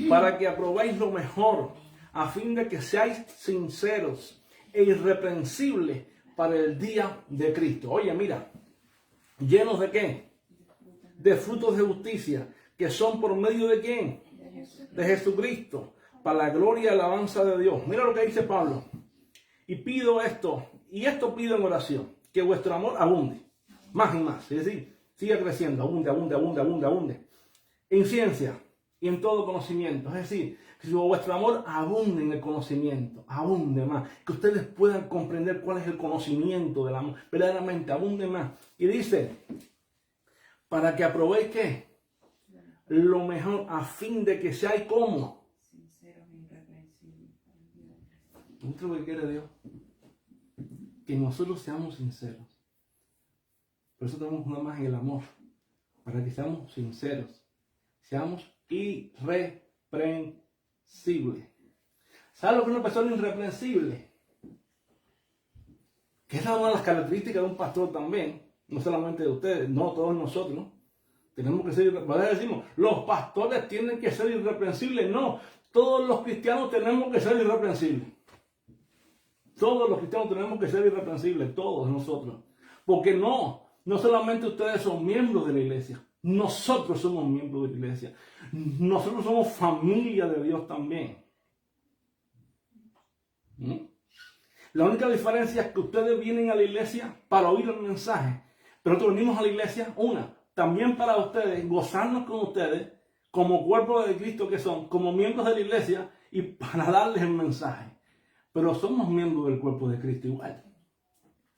Speaker 1: Para que aprobéis lo mejor, a fin de que seáis sinceros e irreprensibles para el día de Cristo. Oye, mira. ¿Llenos de qué? De frutos de justicia, que son por medio de quién? De Jesucristo, para la gloria y alabanza de Dios. Mira lo que dice Pablo. Y pido esto, y esto pido en oración, que vuestro amor abunde, más y más. Es decir, siga creciendo, abunde. En ciencia y en todo conocimiento. Es decir, que vuestro amor abunde en el conocimiento, abunde más. Que ustedes puedan comprender cuál es el conocimiento del amor. Verdaderamente, abunde más. Y dice, para que aprobéis ¿qué? Lo mejor, a fin de que seáis como.
Speaker 4: Sinceros e irreprensibles.
Speaker 1: ¿Esto es lo que quiere Dios? Que nosotros seamos sinceros. Por eso tenemos una más en el amor. Para que seamos sinceros. Seamos irreprensibles. ¿Sabes lo que es una persona irreprensible? Que esa es una de las características de un pastor también, no solamente de ustedes, no todos nosotros. Tenemos que ser, decimos, los pastores tienen que ser irreprensibles. No, todos los cristianos tenemos que ser irreprensibles. Todos los cristianos tenemos que ser irreprensibles, todos nosotros. Porque no solamente ustedes son miembros de la iglesia, nosotros somos miembros de la iglesia. Nosotros somos familia de Dios también. ¿Mm? La única diferencia es que ustedes vienen a la iglesia para oír el mensaje. Pero nosotros venimos a la iglesia, también para ustedes, gozarnos con ustedes, como cuerpo de Cristo que son, como miembros de la iglesia, y para darles el mensaje. Pero somos miembros del cuerpo de Cristo igual.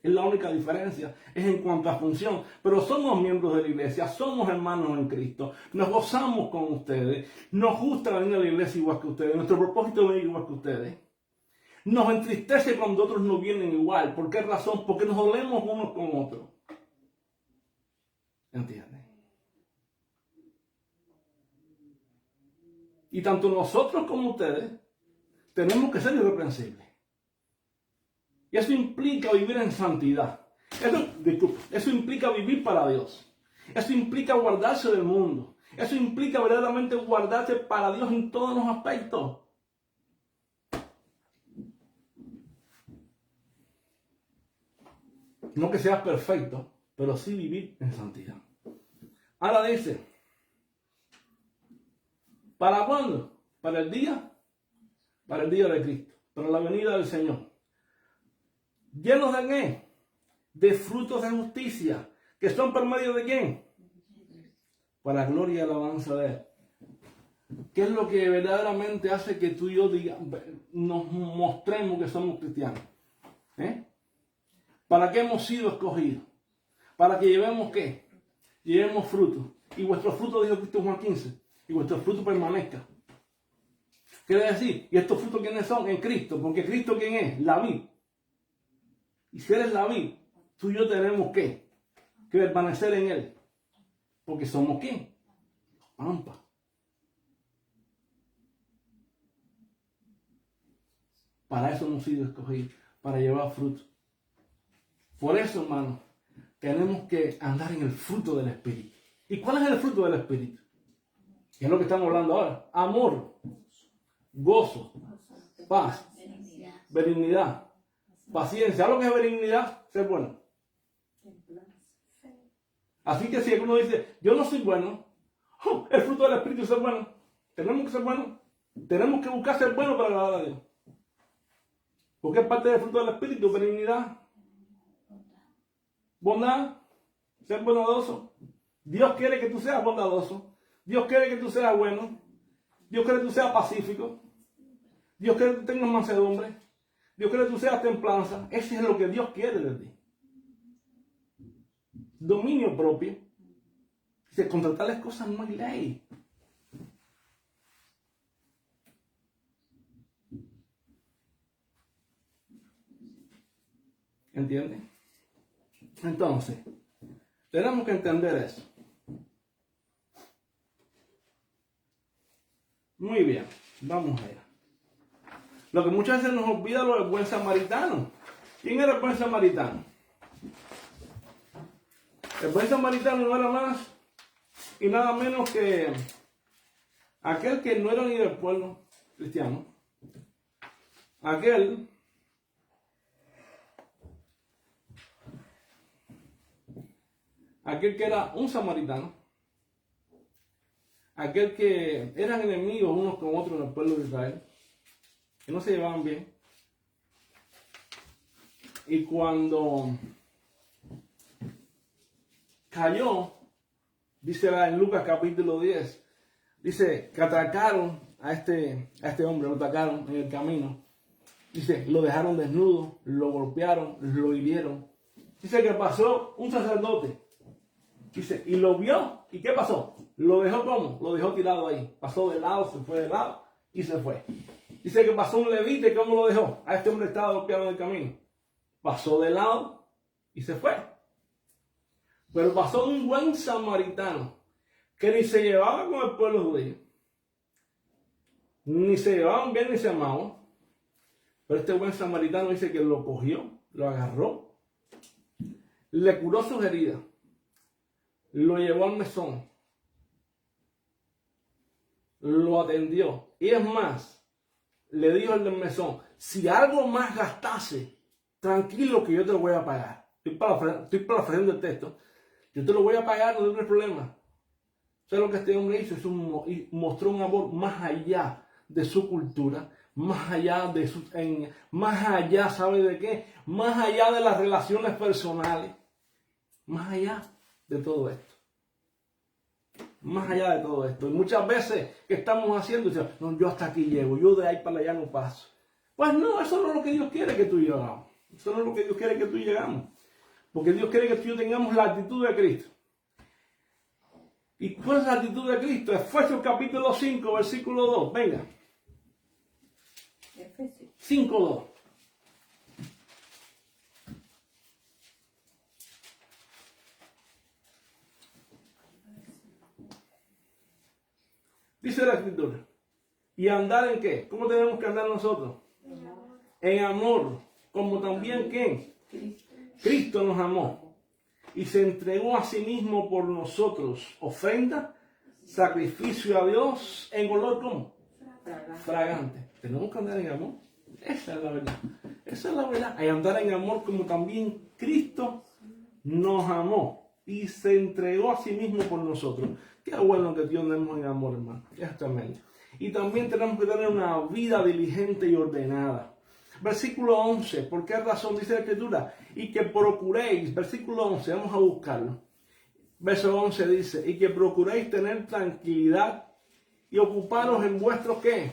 Speaker 1: Es la única diferencia, es en cuanto a función. Pero somos miembros de la iglesia, somos hermanos en Cristo, nos gozamos con ustedes, nos gusta venir a la iglesia igual que ustedes, nuestro propósito es venir igual que ustedes. Nos entristece cuando otros no vienen igual. ¿Por qué razón? Porque nos dolemos unos con otros. ¿Entienden? Y tanto nosotros como ustedes tenemos que ser irreprensibles. Y eso implica vivir en santidad. Eso implica vivir para Dios. Eso implica guardarse del mundo. Eso implica verdaderamente guardarse para Dios en todos los aspectos. No que seas perfecto, pero sí vivir en santidad. Ahora dice, ¿para cuándo? Para el día de Cristo, para la venida del Señor. ¿Llenos de qué? De frutos de justicia, que son por medio de quién? Para la gloria y alabanza de Él. ¿Qué es lo que verdaderamente hace que tú y yo nos mostremos que somos cristianos? ¿Para qué hemos sido escogidos? Para que llevemos ¿qué? Llevemos fruto. Y vuestro fruto, dijo Cristo en Juan 15, y vuestro fruto permanezca. Quiere decir, ¿y estos frutos quiénes son? En Cristo. Porque Cristo, ¿quién es? La vid. Y si eres la vid, tú y yo tenemos ¿qué? Que permanecer en Él. Porque somos ¿qué? Pampa. Para eso hemos sido escogidos, para llevar fruto. Por eso, hermano, tenemos que andar en el fruto del Espíritu. ¿Y cuál es el fruto del Espíritu? Que es lo que estamos hablando ahora. Amor, gozo, paz, benignidad, paciencia. ¿Sabes lo que es benignidad? Ser bueno. Así que si alguno dice, yo no soy bueno, el fruto del Espíritu es ser bueno. Tenemos que ser buenos. Tenemos que buscar ser bueno para agradar a Dios. Porque es parte del fruto del Espíritu, benignidad, bondad, ser bondadoso. Dios quiere que tú seas bondadoso. Dios quiere que tú seas bueno. Dios quiere que tú seas pacífico. Dios quiere que tú tengas mansedumbre. Dios quiere que tú seas templanza. Ese es lo que Dios quiere de ti. Dominio propio. Dice, contra tales cosas no hay ley. ¿Entiendes? Entonces, tenemos que entender eso. Muy bien, vamos allá. Lo que muchas veces nos olvida lo del buen samaritano. ¿Quién era el buen samaritano? El buen samaritano no era más y nada menos que aquel que no era ni del pueblo cristiano. Aquel que era un samaritano, aquel que eran enemigos unos con otros en el pueblo de Israel, que no se llevaban bien. Y cuando cayó, dice en Lucas capítulo 10, dice que atacaron a este hombre, lo atacaron en el camino. Dice, lo dejaron desnudo, lo golpearon, lo hirieron. Dice que pasó un sacerdote. Dice, y lo vio, ¿y qué pasó? ¿Lo dejó cómo? Lo dejó tirado ahí. Pasó de lado, se fue de lado y se fue. Dice que pasó un levita, ¿y cómo lo dejó? A este hombre estaba golpeado en el camino. Pasó de lado y se fue. Pero pasó un buen samaritano que ni se llevaba con el pueblo judío, ni se llevaban bien ni se amaban. Pero este buen samaritano dice que lo cogió, lo agarró le curó sus heridas, lo llevó al mesón, lo atendió. Y es más, le dijo el del mesón, si algo más gastase, tranquilo que yo te lo voy a pagar. Estoy parafraseando el texto. Yo te lo voy a pagar, no hay problema. ¿Sabes lo que este hombre hizo? Mostró un amor más allá de su cultura, más allá de más allá, ¿sabe de qué? Más allá de las relaciones personales, más allá de todo esto. Más allá de todo esto. Y muchas veces que estamos haciendo, no, yo hasta aquí llego, yo de ahí para allá no paso. Pues no, eso no es lo que Dios quiere que tú y yo hagamos. Eso no es lo que Dios quiere que tú y yo hagamos. Porque Dios quiere que tú y yo tengamos la actitud de Cristo. ¿Y cuál es la actitud de Cristo? Efesios capítulo 5, versículo 2. Venga.
Speaker 4: Efesios.
Speaker 1: 5:2. Dice la Escritura. ¿Y andar en qué? ¿Cómo tenemos que andar nosotros? En amor. Como también ¿quién? Cristo nos amó. Y se entregó a sí mismo por nosotros. Ofrenda, sacrificio a Dios en olor como fragante. Tenemos que andar en amor. Esa es la verdad. Esa es la verdad. Hay andar en amor como también Cristo nos amó y se entregó a sí mismo por nosotros. Qué bueno que Dios andemos en amor, hermano. Es tremendo. Y también tenemos que tener una vida diligente y ordenada. Versículo 11. ¿Por qué razón dice la Escritura? Y que procuréis. Versículo 11. Vamos a buscarlo. Verso 11 dice. Y que procuréis tener tranquilidad y ocuparos en vuestros ¿qué?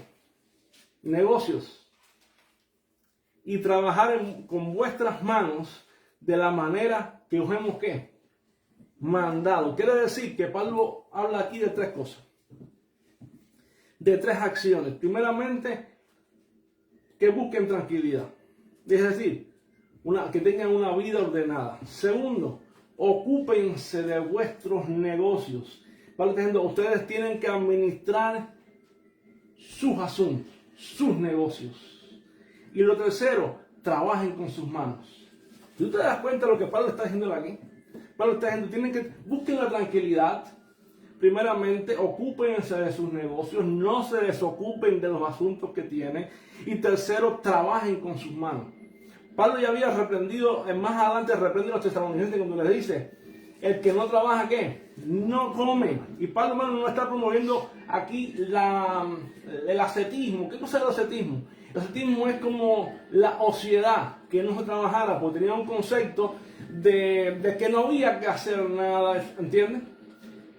Speaker 1: Negocios. Y trabajar con vuestras manos de la manera que os hemos ¿qué? Mandado. Quiere decir que Pablo habla aquí de tres cosas. De tres acciones. Primeramente, que busquen tranquilidad. Es decir, que tengan una vida ordenada. Segundo, ocúpense de vuestros negocios. Pablo está diciendo, ustedes tienen que administrar sus asuntos, sus negocios. Y lo tercero, trabajen con sus manos. ¿Tú te das cuenta de lo que Pablo está diciendo aquí? Pablo está diciendo, busquen la tranquilidad. Primeramente, ocúpense de sus negocios, no se desocupen de los asuntos que tienen. Y tercero, trabajen con sus manos. Pablo ya había reprendido, más adelante reprende a los tesalonicenses cuando les dice, el que no trabaja, ¿qué? No come. Y Pablo, hermano, no está promoviendo aquí el ascetismo. ¿Qué cosa es el ascetismo? El ascetismo es como la ociedad, que no se trabajara, porque tenía un concepto de que no había que hacer nada, ¿entiendes?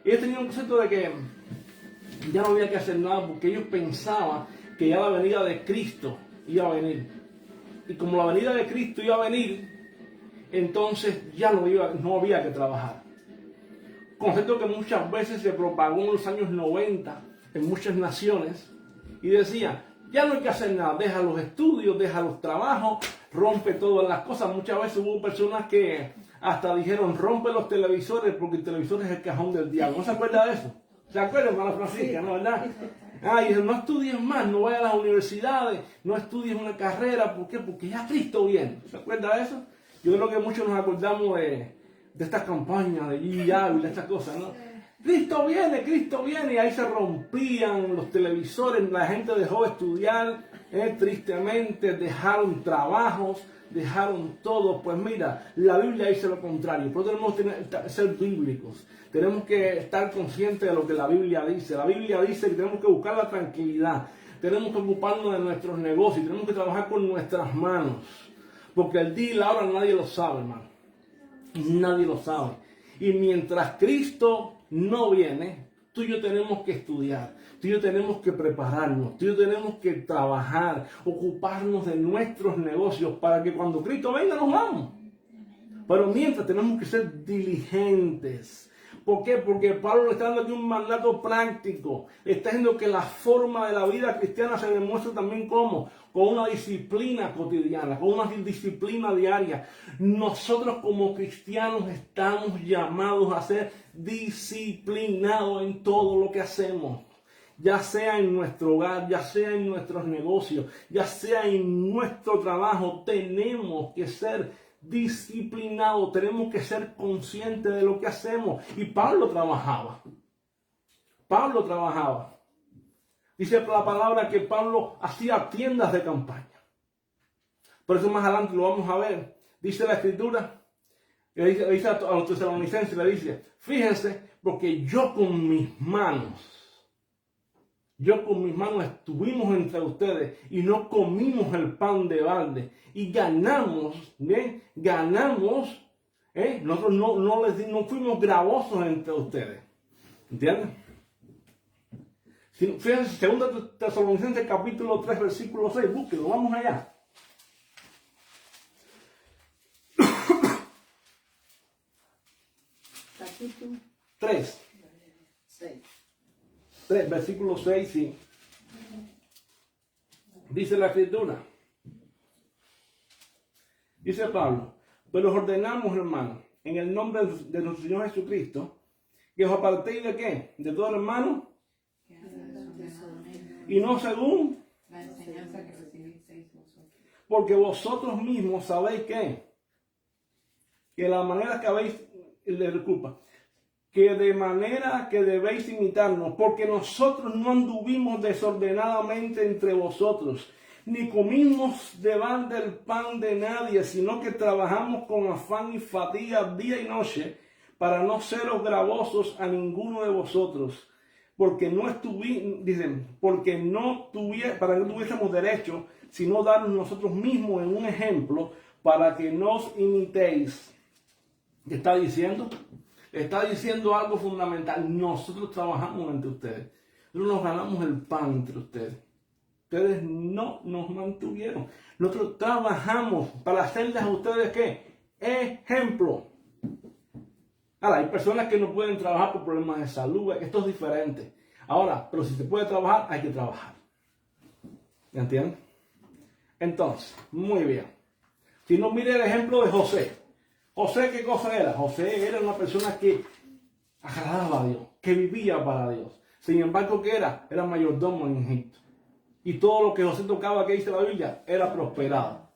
Speaker 1: Ellos tenían un concepto de que ya no había que hacer nada porque ellos pensaban que ya la venida de Cristo iba a venir. Y como la venida de Cristo iba a venir, entonces ya no había que trabajar. Concepto que muchas veces se propagó en los años 90 en muchas naciones y decía, ya no hay que hacer nada, deja los estudios, deja los trabajos, rompe todas las cosas. Muchas veces hubo personas que hasta dijeron, rompe los televisores porque el televisor es el cajón del diablo. ¿No se acuerda de eso? ¿Se acuerdan, hermana Francisca? ¿No, verdad? Y no estudies más, no vayas a las universidades, no estudies una carrera. ¿Por qué? Porque ya Cristo viene. ¿Se acuerda de eso? Yo creo que muchos nos acordamos de estas campañas de Gigi Ávila, de estas cosas, ¿no? Cristo viene, y ahí se rompían los televisores, la gente dejó de estudiar, tristemente, dejaron trabajos, dejaron todo. Pues mira, la Biblia dice lo contrario, pero tenemos que ser bíblicos, tenemos que estar conscientes de lo que la Biblia dice. La Biblia dice que tenemos que buscar la tranquilidad, tenemos que ocuparnos de nuestros negocios, tenemos que trabajar con nuestras manos, porque el día y la hora nadie lo sabe, hermano, nadie lo sabe. Y mientras Cristo no viene, tú y yo tenemos que estudiar, tú y yo tenemos que prepararnos, tú y yo tenemos que trabajar, ocuparnos de nuestros negocios para que cuando Cristo venga nos vamos. Pero mientras tenemos que ser diligentes. ¿Por qué? Porque Pablo le está dando aquí un mandato práctico. Está diciendo que la forma de la vida cristiana se demuestra también como con una disciplina cotidiana, con una disciplina diaria. Nosotros como cristianos estamos llamados a ser disciplinados en todo lo que hacemos. Ya sea en nuestro hogar, ya sea en nuestros negocios, ya sea en nuestro trabajo, tenemos que ser disciplinados, tenemos que ser conscientes de lo que hacemos. Y Pablo trabajaba. Pablo trabajaba. Dice la palabra que Pablo hacía tiendas de campaña. Por eso más adelante lo vamos a ver. Dice la Escritura, le dice a los tesalonicenses, le dice, fíjense, porque yo con mis manos estuvimos entre ustedes y no comimos el pan de balde. Y ganamos, ¿bien? Ganamos, nosotros no fuimos gravosos entre ustedes. ¿Entienden? Fíjense, 2 Tesalonicenses capítulo 3, versículo 6, búsquenlo, vamos allá.
Speaker 4: Capítulo
Speaker 1: 3,
Speaker 4: 6.
Speaker 1: versículo 6, sí. Dice la Escritura. Dice Pablo, pero os ordenamos, hermanos, en el nombre de nuestro Señor Jesucristo, que os apartéis de qué? De todo hermano, y no según,
Speaker 4: La enseñanza que recibisteis vosotros.
Speaker 1: porque vosotros mismos sabéis que la manera que habéis, disculpa, que de manera que debéis imitarnos, porque nosotros no anduvimos desordenadamente entre vosotros, ni comimos de balde el pan de nadie, sino que trabajamos con afán y fatiga día y noche, para no seros gravosos a ninguno de vosotros, porque para que no tuviésemos derecho, sino darnos nosotros mismos en un ejemplo, para que nos imitéis. ¿Qué está diciendo? Está diciendo algo fundamental. Nosotros trabajamos entre ustedes. Nosotros nos ganamos el pan entre ustedes. Ustedes no nos mantuvieron. Nosotros trabajamos para hacerles a ustedes ¿qué? Ejemplo. Ahora, hay personas que no pueden trabajar por problemas de salud. Esto es diferente. Ahora, pero si se puede trabajar, hay que trabajar. ¿Me entienden? Entonces, muy bien. Si no, mire el ejemplo de José. José, ¿qué cosa era? José era una persona que agradaba a Dios, que vivía para Dios. Sin embargo, ¿qué era? Era mayordomo en Egipto. Y todo lo que José tocaba, que dice la Biblia, era prosperado.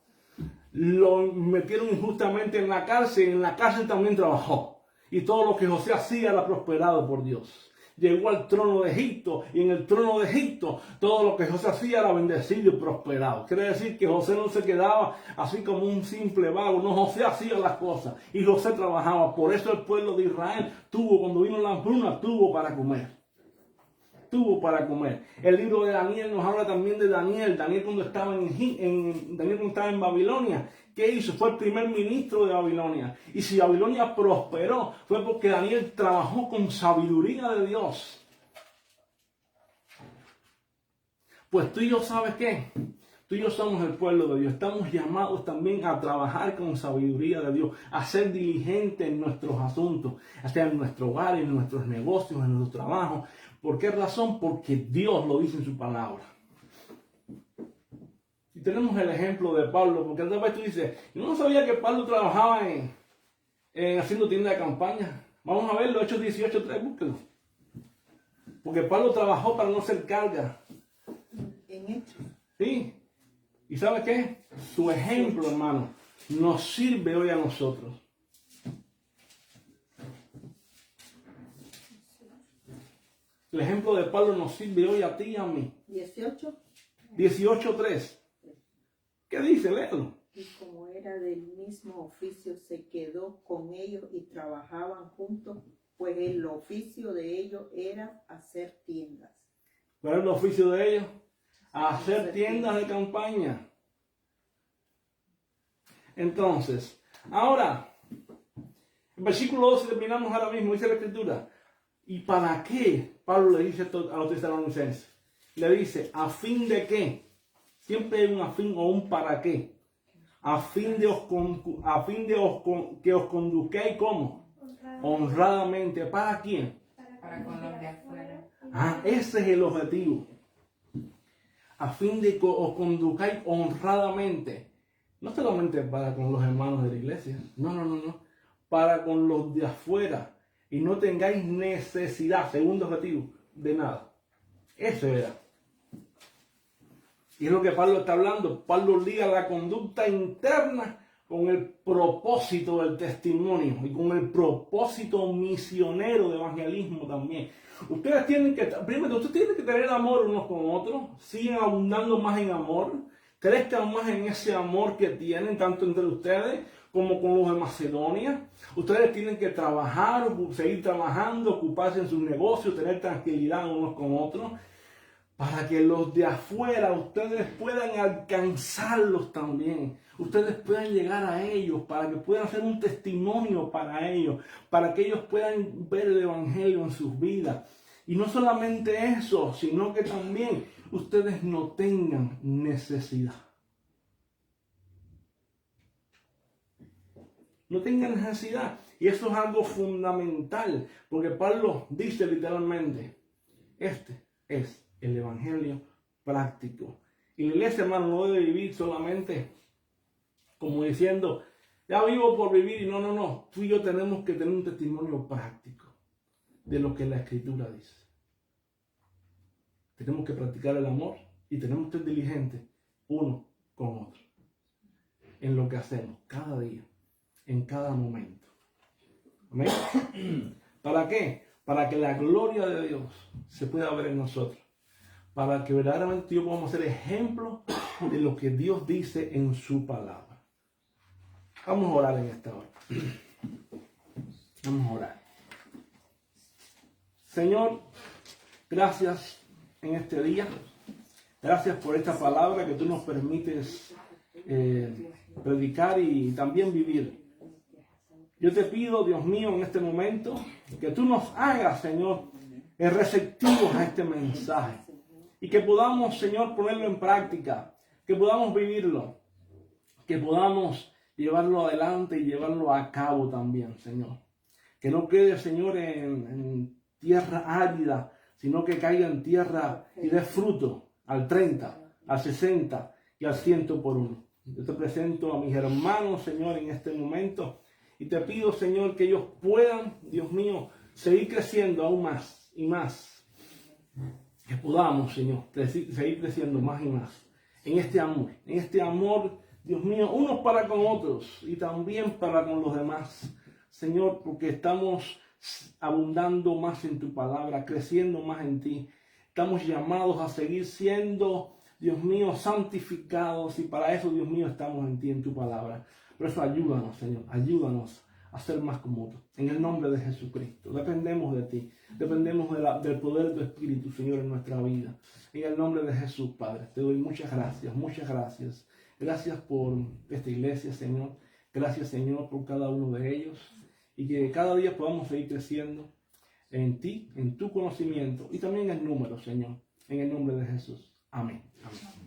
Speaker 1: Lo metieron injustamente en la cárcel también trabajó. Y todo lo que José hacía era prosperado por Dios. Llegó al trono de Egipto, y en el trono de Egipto todo lo que José hacía era bendecido y prosperado. Quiere decir que José no se quedaba así como un simple vago, no, José hacía las cosas y José trabajaba. Por eso el pueblo de Israel cuando vino la hambruna, tuvo para comer. Tuvo para comer. El libro de Daniel nos habla también de Daniel. Daniel cuando estaba en Babilonia, ¿qué hizo? Fue el primer ministro de Babilonia. Y si Babilonia prosperó, fue porque Daniel trabajó con sabiduría de Dios. Pues tú y yo, ¿sabes qué? Tú y yo somos el pueblo de Dios. Estamos llamados también a trabajar con sabiduría de Dios, a ser diligentes en nuestros asuntos, sea en nuestro hogar, en nuestros negocios, en nuestro trabajo. ¿Por qué razón? Porque Dios lo dice en su palabra. Y tenemos el ejemplo de Pablo, porque tal vez tú dices, yo no sabía que Pablo trabajaba en haciendo tienda de campaña. Vamos a verlo, Hechos 18:3, búsquelo. Porque Pablo trabajó para no ser carga.
Speaker 4: En Hechos.
Speaker 1: Sí. ¿Y sabe qué? Su ejemplo, hermano, nos sirve hoy a nosotros. El ejemplo de Pablo nos sirve hoy a ti y a mí.
Speaker 4: 18.
Speaker 1: 18:3. ¿Qué dice? Léelo.
Speaker 5: Y como era del mismo oficio, se quedó con ellos y trabajaban juntos, pues el oficio de ellos era hacer tiendas.
Speaker 1: ¿Cuál es el oficio de ellos? Hacer tiendas de campaña. Entonces, ahora, en versículo 12 terminamos ahora mismo, dice la Escritura. ¿Y para qué? Pablo le dice a los tesalonicenses. Le dice, ¿a fin de qué? Siempre hay un a fin o un para qué. A fin de que os conduzcáis ¿cómo? Honradamente. ¿Para quién?
Speaker 4: Para con los de afuera.
Speaker 1: Ese es el objetivo. A fin de que os conduzcáis honradamente. No solamente para con los hermanos de la iglesia. No. Para con los de afuera. Y no tengáis necesidad, segundo objetivo, de nada. Eso era. Y es lo que Pablo está hablando. Pablo liga la conducta interna con el propósito del testimonio y con el propósito misionero de evangelismo también. Ustedes tienen que, primero, ustedes tienen que tener amor unos con otros, sigan abundando más en amor, crezcan más en ese amor que tienen tanto entre ustedes como con los de Macedonia. Ustedes tienen que trabajar, seguir trabajando, ocuparse en sus negocios, tener tranquilidad unos con otros, para que los de afuera ustedes puedan alcanzarlos también. Ustedes puedan llegar a ellos, para que puedan hacer un testimonio para ellos, para que ellos puedan ver el Evangelio en sus vidas. Y no solamente eso, sino que también ustedes no tengan necesidad. No tengan necesidad. Y eso es algo fundamental, porque Pablo dice literalmente, este es el Evangelio práctico. Y la iglesia, hermano, no debe vivir solamente como diciendo, ya vivo por vivir. Y no. Tú y yo tenemos que tener un testimonio práctico de lo que la Escritura dice. Tenemos que practicar el amor y tenemos que ser diligentes uno con otro en lo que hacemos cada día, en cada momento. Amén. ¿Para qué? Para que la gloria de Dios se pueda ver en nosotros. Para que verdaderamente yo podamos ser ejemplo de lo que Dios dice en su palabra. Vamos a orar en esta hora. Vamos a orar. Señor, gracias en este día. Gracias por esta palabra que tú nos permites predicar y también vivir. Yo te pido, Dios mío, en este momento, que tú nos hagas, Señor, receptivos a este mensaje. Y que podamos, Señor, ponerlo en práctica. Que podamos vivirlo. Que podamos llevarlo adelante y llevarlo a cabo también, Señor. Que no quede, Señor, en tierra árida, sino que caiga en tierra y dé fruto al 30, al 60 y al 100 por uno. Yo te presento a mis hermanos, Señor, en este momento. Y te pido, Señor, que ellos puedan, Dios mío, seguir creciendo aún más y más. Que podamos, Señor, seguir creciendo más y más en este amor, Dios mío, unos para con otros y también para con los demás. Señor, porque estamos abundando más en tu palabra, creciendo más en ti. Estamos llamados a seguir siendo, Dios mío, santificados, y para eso, Dios mío, estamos en ti, en tu palabra. Por eso ayúdanos, Señor, ayúdanos a ser más como tú. En el nombre de Jesucristo. Dependemos de ti. Dependemos del poder de tu Espíritu, Señor, en nuestra vida. En el nombre de Jesús, Padre, te doy muchas gracias, muchas gracias. Gracias por esta iglesia, Señor. Gracias, Señor, por cada uno de ellos. Y que cada día podamos seguir creciendo en ti, en tu conocimiento y también en número, Señor. En el nombre de Jesús. Amén. Amén.